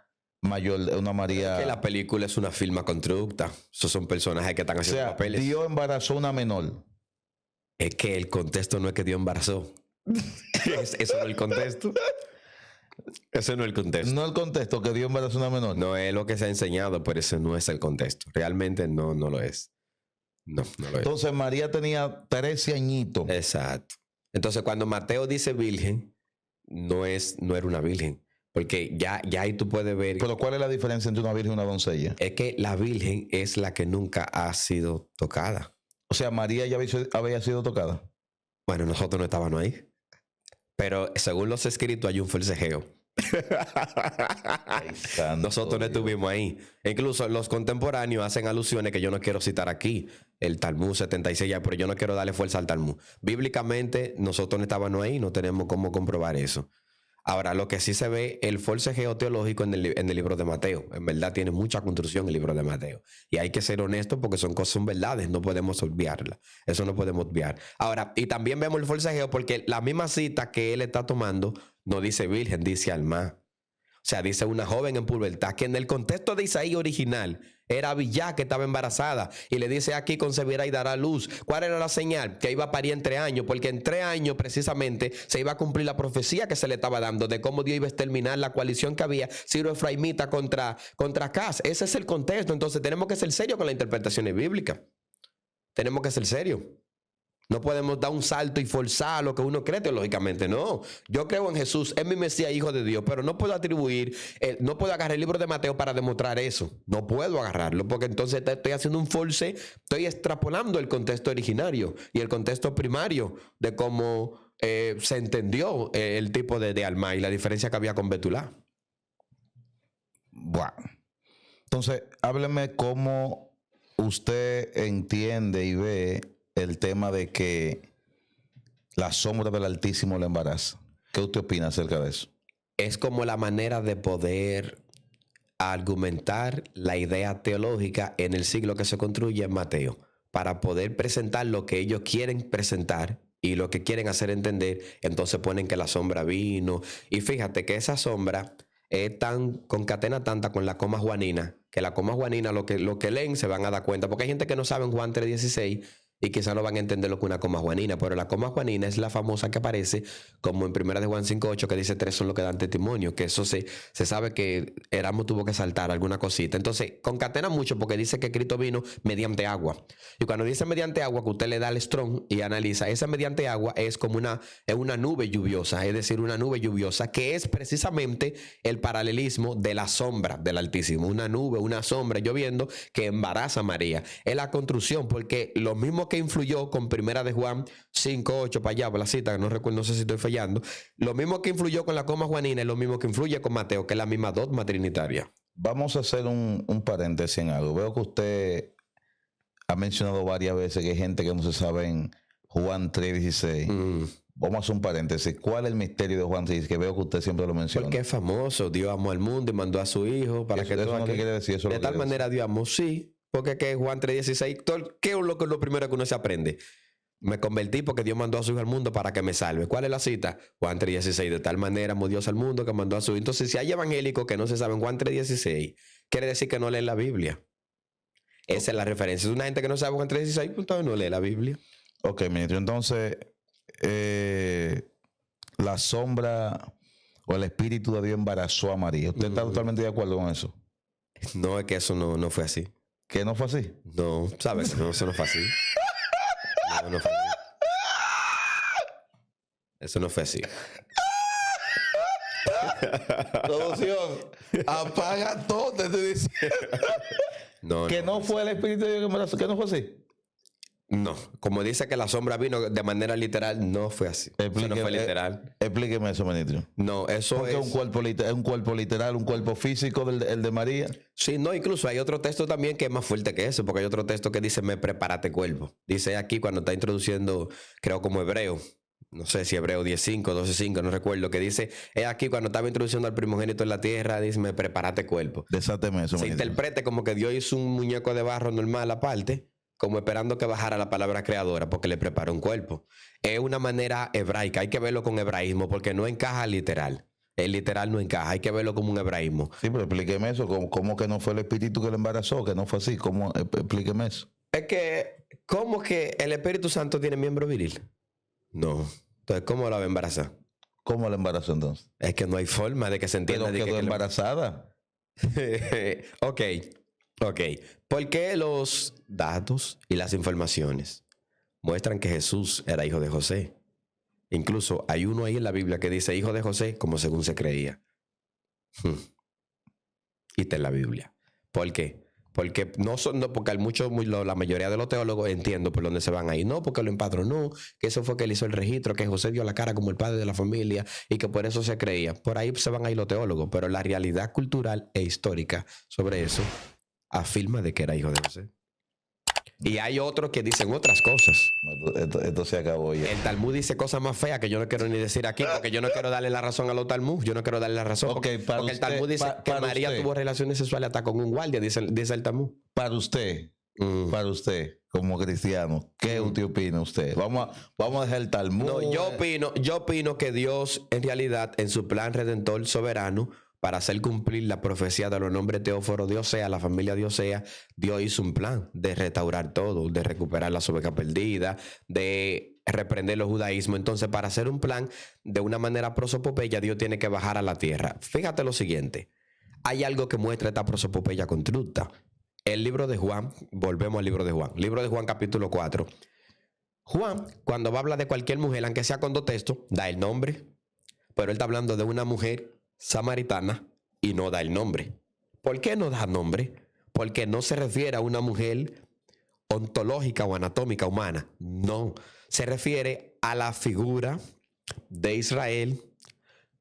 mayor, una María. Que la película es una firma constructa. Esos son personajes que están haciendo papeles. Dios embarazó una menor. Es que el contexto no es que Dios embarazó. Eso no es el contexto. Eso no es el contexto. No el contexto, que Dios embarazó una menor. No es lo que se ha enseñado, pero ese no es el contexto. Realmente no lo es. No lo es. Entonces María tenía 13 añitos. Exacto. Entonces cuando Mateo dice virgen, no era una virgen. Porque ya ahí tú puedes ver. Pero ¿cuál es la diferencia entre una virgen y una doncella? Es que la virgen es la que nunca ha sido tocada. O sea, María ya había sido tocada. Bueno, nosotros no estábamos ahí. Pero según los escritos hay un forcejeo. Nosotros no estuvimos ahí. Incluso los contemporáneos hacen alusiones que yo no quiero citar aquí. El Talmud 76 ya, pero yo no quiero darle fuerza al Talmud. Bíblicamente nosotros no estábamos ahí, no tenemos cómo comprobar eso. Ahora, lo que sí se ve, el forcejeo teológico en el libro de Mateo. En verdad tiene mucha construcción el libro de Mateo. Y hay que ser honestos porque son verdades, no podemos obviarlas. Eso no podemos obviar. Ahora, y también vemos el forcejeo porque la misma cita que él está tomando no dice virgen, dice alma. O sea, dice una joven en pubertad, que en el contexto de Isaías original era Abiyá que estaba embarazada y le dice: aquí concebirá y dará luz. ¿Cuál era la señal? Que iba a parir en 3 años, porque en 3 años precisamente se iba a cumplir la profecía que se le estaba dando de cómo Dios iba a exterminar la coalición que había Ciro-Efraimita contra Acaz. Ese es el contexto. Entonces tenemos que ser serios con las interpretaciones bíblicas. Tenemos que ser serios. No podemos dar un salto y forzar lo que uno cree teológicamente. No, yo creo en Jesús, es mi Mesías, hijo de Dios, pero no puedo no puedo agarrar el libro de Mateo para demostrar eso. No puedo agarrarlo porque entonces estoy haciendo un force, estoy extrapolando el contexto originario y el contexto primario de cómo se entendió el tipo de alma y la diferencia que había con Betulá. Bueno. Entonces, hábleme cómo usted entiende y ve el tema de que la sombra del Altísimo le embaraza. ¿Qué usted opina acerca de eso? Es como la manera de poder argumentar la idea teológica en el siglo que se construye en Mateo, para poder presentar lo que ellos quieren presentar y lo que quieren hacer entender. Entonces ponen que la sombra vino. Y fíjate que esa sombra es tan concatena tanta con la coma juanina, que la coma juanina lo que leen se van a dar cuenta, porque hay gente que no sabe en Juan 3:16 y quizás no van a entender lo que es una coma juanina, pero la coma juanina es la famosa que aparece como en 1 de Juan 5:8, que dice 3 son los que dan testimonio, que eso se sabe que Erasmo tuvo que saltar alguna cosita. Entonces concatena mucho porque dice que Cristo vino mediante agua, y cuando dice mediante agua, que usted le da el strong y analiza, esa mediante agua es como una nube lluviosa, es decir, una nube lluviosa, que es precisamente el paralelismo de la sombra del Altísimo, una nube, una sombra lloviendo que embaraza a María. Es la construcción, porque lo mismo que influyó con 1 de Juan 5:8 para allá, por la cita, no recuerdo, no sé si estoy fallando, lo mismo que influyó con la coma juanina es lo mismo que influye con Mateo, que es la misma dogma trinitaria. Vamos a hacer un paréntesis en algo. Veo que usted ha mencionado varias veces que hay gente que no se sabe en Juan 3:16. Vamos a hacer un paréntesis. ¿Cuál es el misterio de Juan 3:16? Que veo que usted siempre lo menciona. Porque es famoso. Dios amó al mundo y mandó a su hijo para que eso no quiere decir eso. De tal manera Dios amó, sí. Porque que Juan 3:16, ¿qué es lo primero que uno se aprende? Me convertí porque Dios mandó a su hijo al mundo para que me salve. ¿Cuál es la cita? Juan 3:16. De tal manera amó Dios al mundo que mandó a su hijo. Entonces, si hay evangélicos que no se saben Juan 3:16, quiere decir que no leen la Biblia. Esa es la referencia. Es una gente que no sabe Juan 3:16, pues entonces no lee la Biblia. Ok, ministro. Entonces, la sombra o el Espíritu de Dios embarazó a María. ¿Usted está totalmente de acuerdo con eso? No, es que eso no fue así. ¿Que no fue así? No, ¿sabes? No, eso no fue así. No fue así. Eso no fue así. Producción, apaga todo, te estoy diciendo. Que no fue el Espíritu de Dios que embarazó, que no fue así. No, como dice que la sombra vino de manera literal, no fue así. Eso no fue literal. Explíqueme eso, ministro. No, eso porque es un cuerpo literal, un cuerpo físico el de María. Sí, no, incluso hay otro texto también que es más fuerte que eso, porque hay otro texto que dice, me prepárate cuerpo. Dice aquí cuando está introduciendo, creo como hebreo, no sé si hebreo 10:5, 12:5, no recuerdo, que dice, es aquí cuando estaba introduciendo al primogénito en la tierra, dice, me prepárate cuerpo. Desáteme eso, se ministro. Interprete como que Dios hizo un muñeco de barro normal aparte, como esperando que bajara la palabra creadora porque le preparó un cuerpo. Es una manera hebraica, hay que verlo con hebraísmo porque no encaja literal. El literal no encaja, hay que verlo como un hebraísmo. Sí, pero explíqueme eso, ¿cómo que no fue el Espíritu que le embarazó? Que no fue así, explíqueme eso. Es que, ¿cómo que el Espíritu Santo tiene miembro viril? No. Entonces, ¿cómo la va a embarazar? ¿Cómo la embarazó entonces? Es que no hay forma de que se entienda. Pero quedó embarazada. Ok. Porque los datos y las informaciones muestran que Jesús era hijo de José. Incluso hay uno ahí en la Biblia que dice hijo de José como según se creía. Y está en la Biblia. ¿Por qué? Porque la mayoría de los teólogos entiendo por dónde se van ahí. No, porque lo empadronó, que eso fue que él hizo el registro, que José dio la cara como el padre de la familia y que por eso se creía. Por ahí se van ahí los teólogos, pero la realidad cultural e histórica sobre eso afirma de que era hijo de José. Y hay otros que dicen otras cosas. Esto se acabó ya. El Talmud dice cosas más feas que yo no quiero ni decir aquí, porque yo no quiero darle la razón a los Talmud. Yo no quiero darle la razón. Okay, porque el Talmud dice que María tuvo relaciones sexuales hasta con un guardia, dice el Talmud. Para usted, como cristiano, ¿qué usted opina usted? Vamos a dejar el Talmud. No, yo opino que Dios, en realidad, en su plan redentor soberano, para hacer cumplir la profecía de los nombres Teóforo de Osea, la familia de Osea, Dios hizo un plan de restaurar todo, de recuperar la oveja perdida, de reprender los judaísmos. Entonces, para hacer un plan de una manera prosopopeya, Dios tiene que bajar a la tierra. Fíjate lo siguiente, hay algo que muestra esta prosopopeya constructa. El libro de Juan, volvemos al libro de Juan capítulo 4. Juan, cuando va a hablar de cualquier mujer, aunque sea con dos textos, da el nombre, pero él está hablando de una mujer samaritana y no da el nombre. ¿Por qué no da nombre? Porque no se refiere a una mujer ontológica o anatómica humana. No, se refiere a la figura de Israel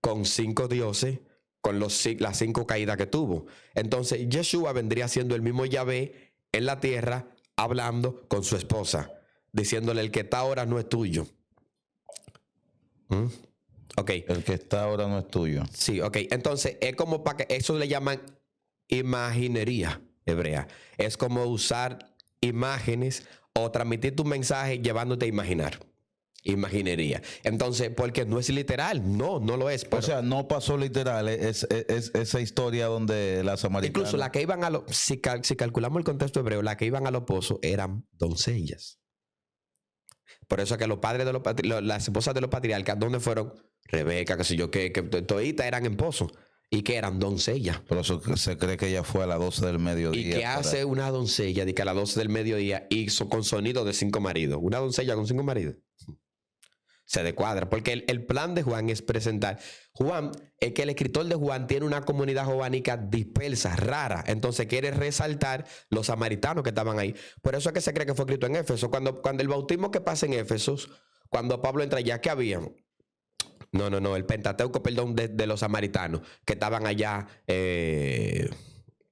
con 5 dioses, con las 5 caídas que tuvo. Entonces, Yeshua vendría siendo el mismo Yahvé en la tierra, hablando con su esposa, diciéndole: el que está ahora no es tuyo. Ok. El que está ahora no es tuyo. Sí, ok. Entonces, es como para que eso le llaman imaginería hebrea. Es como usar imágenes o transmitir tu mensaje llevándote a imaginar. Imaginería. Entonces, porque no es literal, no lo es. O sea, no pasó literal. Es esa historia donde las samaritanas. Incluso las que iban a los, si calculamos el contexto hebreo, las que iban a los pozos eran doncellas. Por eso es que los padres de las esposas de los patriarcas, ¿dónde fueron? Rebeca, que sé yo, que toditas eran en pozos y que eran doncellas. Por eso se cree que ella fue a las 12 del mediodía. ¿Y qué hace una doncella de que a las 12 del mediodía hizo con sonido de 5 maridos? Una doncella con 5 maridos. Se descuadra, porque el plan de Juan es presentar. Juan, es que el escritor de Juan tiene una comunidad jovánica dispersa, rara. Entonces quiere resaltar los samaritanos que estaban ahí. Por eso es que se cree que fue escrito en Éfeso. Cuando el bautismo que pasa en Éfeso, cuando Pablo entra allá, ¿qué habían? No, el Pentateuco, perdón, de los samaritanos que estaban allá.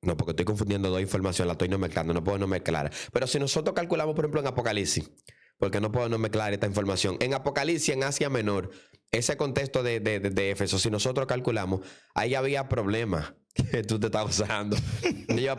No, porque estoy confundiendo dos informaciones, la estoy no mezclando, no puedo no mezclar. Pero si nosotros calculamos, por ejemplo, en Apocalipsis, porque no puedo no mezclar esta información. En Apocalipsis, en Asia Menor, ese contexto de Éfeso, si nosotros calculamos, ahí había problemas que tú te estás usando.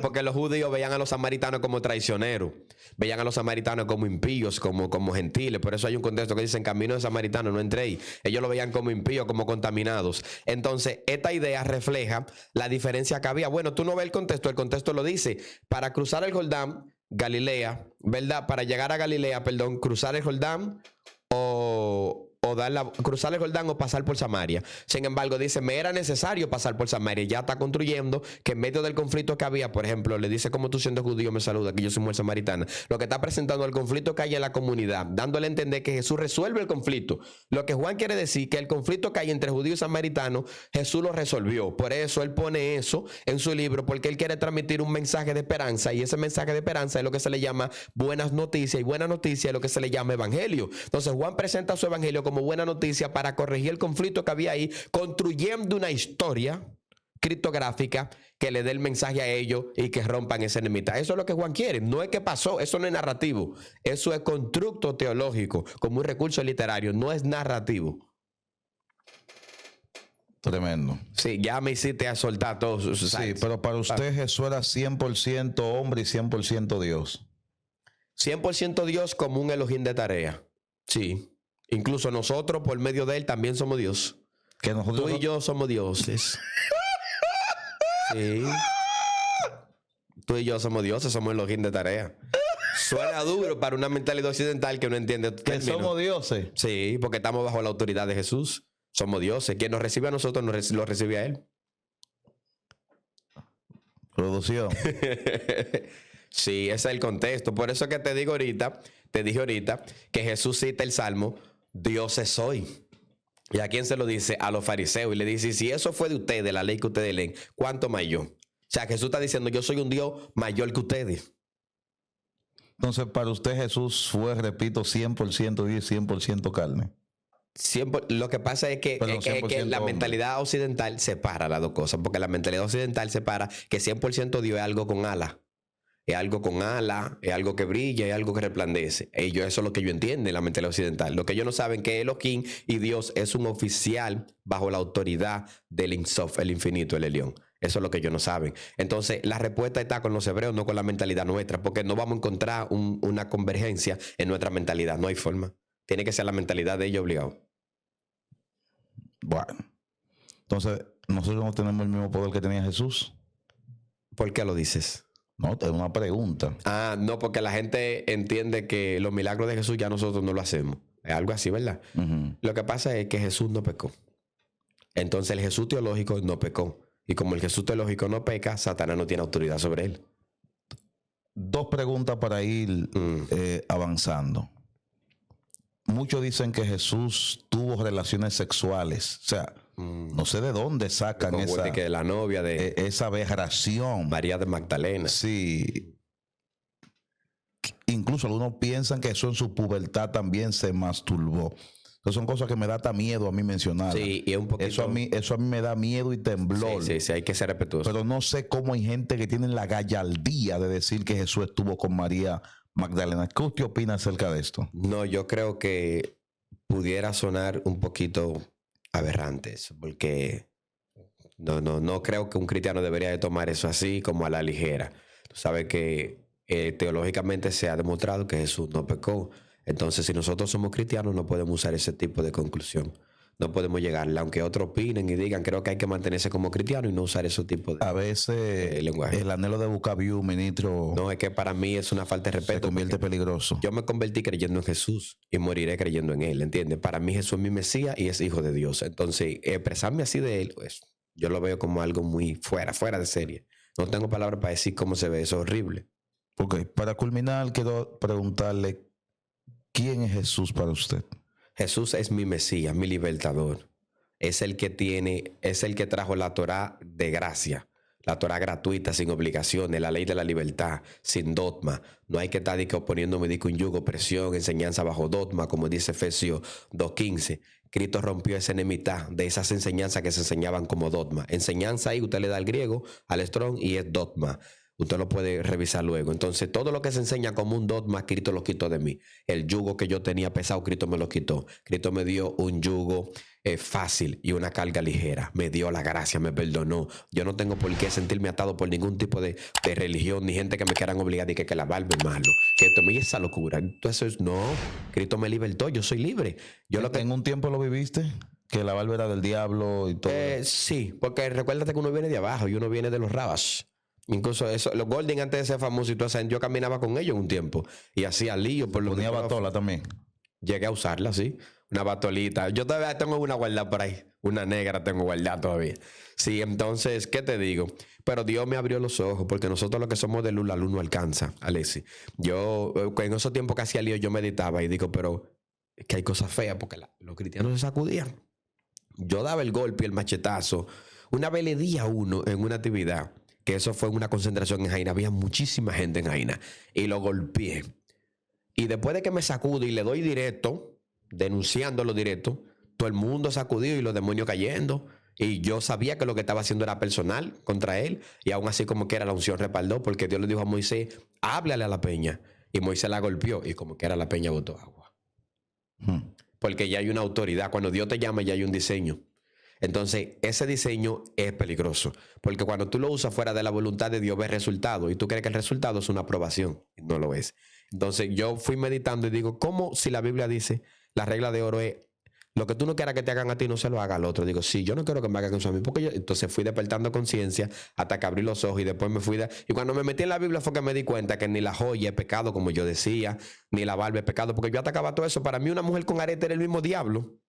Porque los judíos veían a los samaritanos como traicioneros, veían a los samaritanos como impíos, como gentiles. Por eso hay un contexto que dice: en camino de samaritanos no entréis. Ellos lo veían como impíos, como contaminados. Entonces, esta idea refleja la diferencia que había. Bueno, tú no ves el contexto lo dice: para cruzar el Jordán, Galilea, ¿verdad? Para llegar a Galilea, perdón, cruzar el Jordán cruzar el Jordán o pasar por Samaria. Sin embargo, dice: me era necesario pasar por Samaria. Ya está construyendo que en medio del conflicto que había, por ejemplo, le dice: como tú siendo judío me saluda, que yo soy mujer samaritana. Lo que está presentando el conflicto que hay en la comunidad, dándole a entender que Jesús resuelve el conflicto. Lo que Juan quiere decir que el conflicto que hay entre judíos y samaritanos, Jesús lo resolvió. Por eso él pone eso en su libro, porque él quiere transmitir un mensaje de esperanza, y ese mensaje de esperanza es lo que se le llama buenas noticias, y buena noticia es lo que se le llama evangelio. Entonces Juan presenta su evangelio como buena noticia para corregir el conflicto que había ahí, construyendo una historia criptográfica que le dé el mensaje a ellos y que rompan esa enemistad. Eso es lo que Juan quiere. No es que pasó, eso no es narrativo. Eso es constructo teológico, como un recurso literario, no es narrativo. Tremendo. Sí, ya me hiciste a soltar todos sus. Sí, pero para usted Jesús era 100% hombre y 100% Dios. 100% Dios como un Elohim de tarea. Sí. Incluso nosotros, por medio de él, también somos Dios. Que nosotros Tú y yo somos dioses. Sí. Tú y yo somos dioses, somos Elohim de tarea. Suena duro para una mentalidad occidental que no entiende. Que somos dioses. Sí, porque estamos bajo la autoridad de Jesús. Somos dioses. Quien nos recibe a nosotros, lo recibe a él. Producción. Sí, ese es el contexto. Por eso que te dije ahorita, que Jesús cita el Salmo: Dioses soy. ¿Y a quién se lo dice? A los fariseos. Y le dice: si eso fue de ustedes, de la ley que ustedes leen, ¿cuánto más yo? O sea, Jesús está diciendo: yo soy un Dios mayor que ustedes. Entonces, para usted Jesús fue, repito, 100% Dios y 100% carne. Lo que pasa es que la mentalidad occidental separa las dos cosas. Porque la mentalidad occidental separa que 100% Dios es algo con alas. Es algo con alas, es algo que brilla, es algo que resplandece. Eso es lo que yo entiendo en la mentalidad occidental. Lo que ellos no saben que Elohim y Dios es un oficial bajo la autoridad del Insof, el infinito, el Elión. Eso es lo que ellos no saben. Entonces, la respuesta está con los hebreos, no con la mentalidad nuestra, porque no vamos a encontrar una convergencia en nuestra mentalidad. No hay forma. Tiene que ser la mentalidad de ellos obligado. Bueno. Entonces, nosotros no tenemos el mismo poder que tenía Jesús. ¿Por qué lo dices? No, es una pregunta. No, porque la gente entiende que los milagros de Jesús ya nosotros no lo hacemos. Es algo así, ¿verdad? Lo que pasa es que Jesús no pecó. Entonces el Jesús teológico no pecó. Y como el Jesús teológico no peca, Satanás no tiene autoridad sobre él. Dos preguntas para ir avanzando. Muchos dicen que Jesús tuvo relaciones sexuales. O sea, no sé de dónde sacan que la novia de esa aberración. María de Magdalena. Sí. Incluso algunos piensan que eso en su pubertad también se masturbó. Entonces son cosas que me da hasta miedo a mí mencionar. Sí, y es un poquito... Eso a mí me da miedo y temblor. Sí, hay que ser respetuoso. Pero no sé cómo hay gente que tiene la gallardía de decir que Jesús estuvo con María Magdalena. ¿Qué usted opina acerca de esto? No, yo creo que pudiera sonar un poquito aberrante eso, porque no creo que un cristiano debería de tomar eso así como a la ligera. Tú sabes que teológicamente se ha demostrado que Jesús no pecó. Entonces, si nosotros somos cristianos, no podemos usar ese tipo de conclusión. No podemos llegarle, aunque otros opinen y digan, creo que hay que mantenerse como cristiano y no usar ese tipo de A veces lenguaje. el anhelo de buscar view, ministro, No, es que para mí es una falta de respeto. se convierte peligroso. Yo me convertí creyendo en Jesús y moriré creyendo en Él, ¿entiendes? Para mí Jesús es mi Mesías y es hijo de Dios. Entonces, expresarme así de Él, pues, yo lo veo como algo muy fuera de serie. No tengo palabras para decir cómo se ve, eso es horrible. Ok, para culminar, quiero preguntarle, ¿quién es Jesús para usted? Jesús es mi Mesías, mi libertador. Es el que trajo la Torá de gracia. La Torá gratuita, sin obligaciones, la ley de la libertad, sin dogma. No hay que estar oponiéndome un yugo, presión, enseñanza bajo dogma, como dice Efesios 2:15. Cristo rompió esa enemistad de esas enseñanzas que se enseñaban como dogma. Enseñanza ahí, usted le da al griego, al strong, y es dogma. Usted lo puede revisar luego. Entonces, todo lo que se enseña como un dogma, Cristo lo quitó de mí. El yugo que yo tenía pesado, Cristo me lo quitó. Cristo me dio un yugo fácil y una carga ligera. Me dio la gracia, me perdonó. Yo no tengo por qué sentirme atado por ningún tipo de religión, ni gente que me quieran obligar y que la barba es malo. Que tomé esa locura. Entonces, no. Cristo me libertó, yo soy libre. ¿En un tiempo lo viviste? Que la barba era del diablo y todo. Sí, porque recuérdate que uno viene de abajo y uno viene de los rabas. Incluso eso, los Golden antes de ser famosos y todo eso, yo caminaba con ellos un tiempo y hacía lío por lo Ponía batola también. Llegué a usarla, sí. Una batolita. Yo todavía tengo una guardada por ahí. Una negra tengo guardada todavía. Sí, entonces, ¿qué te digo? Pero Dios me abrió los ojos porque nosotros los que somos de luz, la luz no alcanza, Alexi. Yo, en esos tiempos que hacía lío, yo meditaba y digo, pero es que hay cosas feas porque los cristianos se sacudían. Yo daba el golpe y el machetazo. Una vez le di a uno en una actividad, que eso fue una concentración en Jaina, había muchísima gente en Jaina, y lo golpeé. Y después de que me sacudo y le doy directo, denunciándolo directo, todo el mundo sacudió y los demonios cayendo. Y yo sabía que lo que estaba haciendo era personal contra él, y aún así como que era la unción respaldó, porque Dios le dijo a Moisés, háblale a la peña. Y Moisés la golpeó, y como que era la peña botó agua. Porque ya hay una autoridad. Cuando Dios te llama, ya hay un diseño. Entonces, ese diseño es peligroso, porque cuando tú lo usas fuera de la voluntad de Dios, ves resultado, y tú crees que el resultado es una aprobación, y no lo es. Entonces, yo fui meditando y digo, ¿cómo si la Biblia dice, la regla de oro es, lo que tú no quieras que te hagan a ti, no se lo haga al otro? Digo, sí, yo no quiero que me hagan eso a mí, porque yo... Entonces fui despertando conciencia hasta que abrí los ojos y después me fui y cuando me metí en la Biblia fue que me di cuenta que ni la joya es pecado, como yo decía, ni la barba es pecado, porque yo atacaba todo eso. Para mí una mujer con arete era el mismo diablo.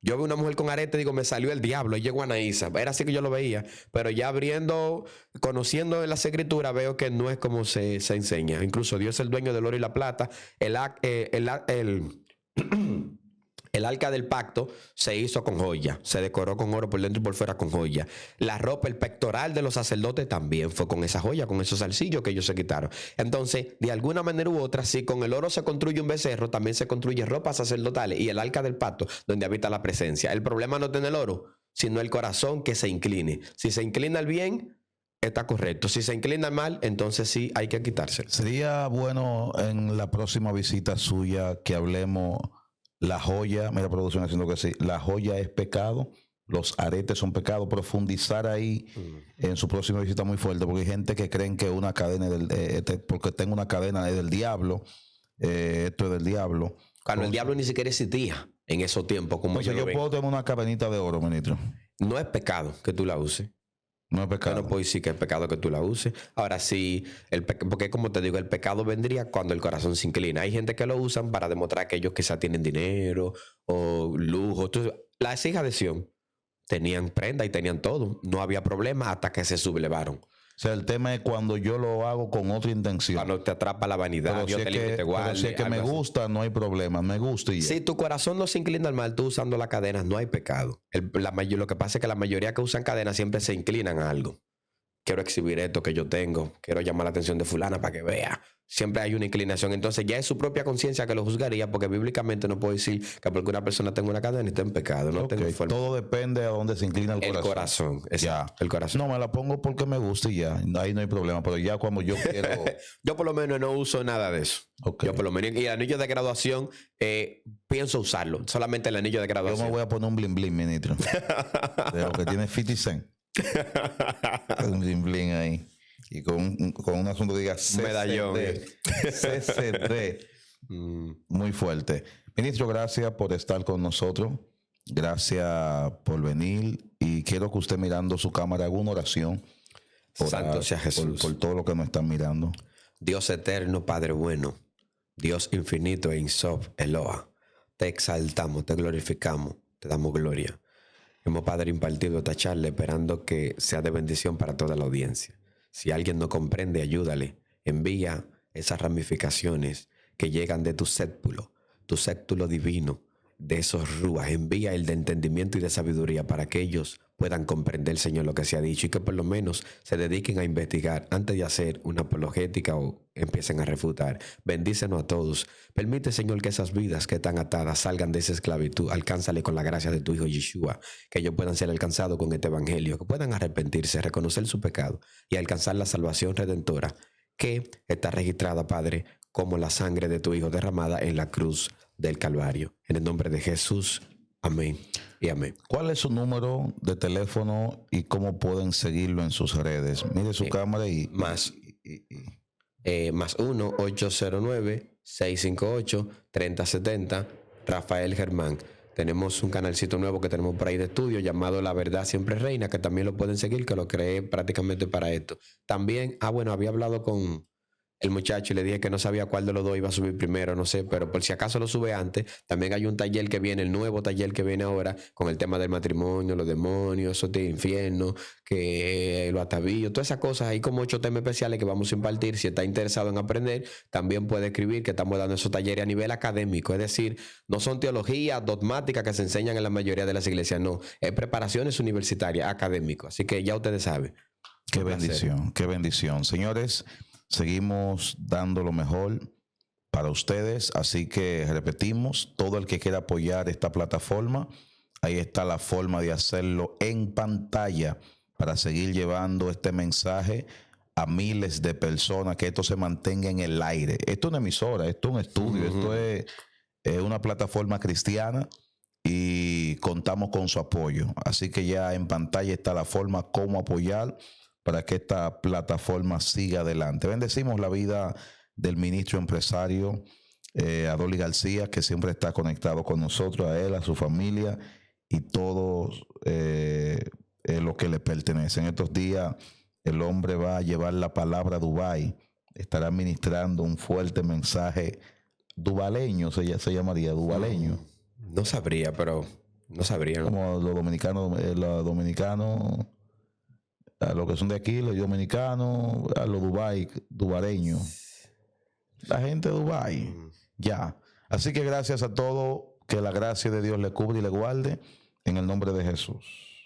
Yo veo una mujer con arete, digo, me salió el diablo. Y llegó Anaísa. Era así que yo lo veía. Pero ya conociendo las escrituras, veo que no es como se enseña. Incluso Dios es el dueño del oro y la plata. El arca del pacto se hizo con joya. Se decoró con oro por dentro y por fuera con joya. La ropa, el pectoral de los sacerdotes también fue con esa joya, con esos zarcillos que ellos se quitaron. Entonces, de alguna manera u otra, si con el oro se construye un becerro, también se construye ropa sacerdotales y el arca del pacto, donde habita la presencia. El problema no es tener el oro, sino el corazón que se incline. Si se inclina al bien, está correcto. Si se inclina al mal, entonces sí hay que quitárselo. Sería bueno en la próxima visita suya que hablemos... La joya, mira, producción haciendo que sí, la joya es pecado, los aretes son pecado. Profundizar ahí en su próxima visita muy fuerte, porque hay gente que creen que una cadena porque tengo una cadena es del diablo, esto es del diablo. Cuando el diablo ni siquiera existía en esos tiempos. Como yo puedo tener una cadenita de oro, ministro. No es pecado que tú la uses. No es pecado. Yo no puedo decir que es pecado que tú la uses. Ahora sí, porque como te digo, el pecado vendría cuando el corazón se inclina. Hay gente que lo usan para demostrar que ellos quizás tienen dinero o lujo. Entonces, las hijas de Sión tenían prenda y tenían todo. No había problema hasta que se sublevaron. O sea, el tema es cuando yo lo hago con otra intención. Cuando te atrapa la vanidad, Dios te guarde. Si es que me gusta, no hay problema. Me gusta y si tu corazón no se inclina al mal, tú usando las cadenas, no hay pecado. Lo que pasa es que la mayoría que usan cadenas siempre se inclinan a algo. quiero exhibir esto que yo tengo, quiero llamar la atención de fulana para que vea. Siempre hay una inclinación. Entonces ya es su propia conciencia que lo juzgaría, porque bíblicamente no puedo decir que porque una persona tenga una cadena está en pecado. No tengo forma. Todo depende a dónde se inclina el corazón. El corazón, exacto, Ya. el corazón. No, me la pongo porque me gusta y ya. Ahí no hay problema. Pero ya cuando yo quiero... Yo por lo menos no uso nada de eso. Ok. Yo por lo menos. Y el anillo de graduación, pienso usarlo. Solamente el anillo de Yo graduación. me voy a poner un bling bling, ministro. De lo que tiene 50 Cent. Un bling bling ahí. Y con un asunto que diga CCD. Medallón. CCD. Muy fuerte. Ministro, gracias por estar con nosotros. Gracias por venir. Y quiero que usted, mirando su cámara, haga una oración. Santo sea Jesús. Por todo lo que nos están mirando. Dios eterno, Padre bueno. Dios infinito e Insof, Eloa. Te exaltamos, te glorificamos, te damos gloria. Hemos, Padre, impartido esta charla esperando que sea de bendición para toda la audiencia. Si alguien no comprende, ayúdale. Envía esas ramificaciones que llegan de tu séptulo divino, de esos rúas. Envía el de entendimiento y de sabiduría para que ellos puedan comprender, Señor, lo que se ha dicho y que por lo menos se dediquen a investigar antes de hacer una apologética o empiecen a refutar. Bendícenos a todos. Permite, Señor, que esas vidas que están atadas salgan de esa esclavitud. Alcánzale con la gracia de tu Hijo Yeshua, que ellos puedan ser alcanzados con este evangelio, que puedan arrepentirse, reconocer su pecado y alcanzar la salvación redentora que está registrada, Padre, como la sangre de tu Hijo derramada en la cruz del Calvario. En el nombre de Jesús. Amén y amén. ¿Cuál es su número de teléfono y cómo pueden seguirlo en sus redes? Mire su cámara y... Más 1-809-658-3070, Rafael Germán. Tenemos un canalcito nuevo que tenemos por ahí de estudio llamado La Verdad Siempre Reina, que también lo pueden seguir, que lo creé prácticamente para esto. También, bueno, había hablado con el muchacho y le dije que no sabía cuál de los dos iba a subir primero, no sé, pero por si acaso lo sube antes. También hay un taller que viene, el nuevo taller que viene ahora, con el tema del matrimonio, los demonios, esos de infierno, que los atavíos, todas esas cosas. Hay como 8 temas especiales que vamos a impartir. Si está interesado en aprender, también puede escribir, que estamos dando esos talleres a nivel académico, es decir, no son teologías dogmáticas que se enseñan en la mayoría de las iglesias, no, es preparaciones universitarias, académicas. Así que ya ustedes saben. Qué bendición, qué bendición. Señores, seguimos dando lo mejor para ustedes, así que repetimos, todo el que quiera apoyar esta plataforma, ahí está la forma de hacerlo en pantalla para seguir llevando este mensaje a miles de personas, que esto se mantenga en el aire. Esto es una emisora, esto es un estudio, esto es una plataforma cristiana y contamos con su apoyo. Así que ya en pantalla está la forma cómo apoyar para que esta plataforma siga adelante. Bendecimos la vida del ministro empresario Adoli García, que siempre está conectado con nosotros, a él, a su familia y todos los que le pertenecen. Estos días el hombre va a llevar la palabra a Dubái, estará ministrando un fuerte mensaje dubaleño, se llamaría dubaleño. No sabría, pero no sabría, ¿no? Como los dominicanos, a los que son de aquí, los dominicanos, a los dubareños, la gente de Dubái, ya. Así que gracias a todos, que la gracia de Dios le cubra y le guarde, en el nombre de Jesús.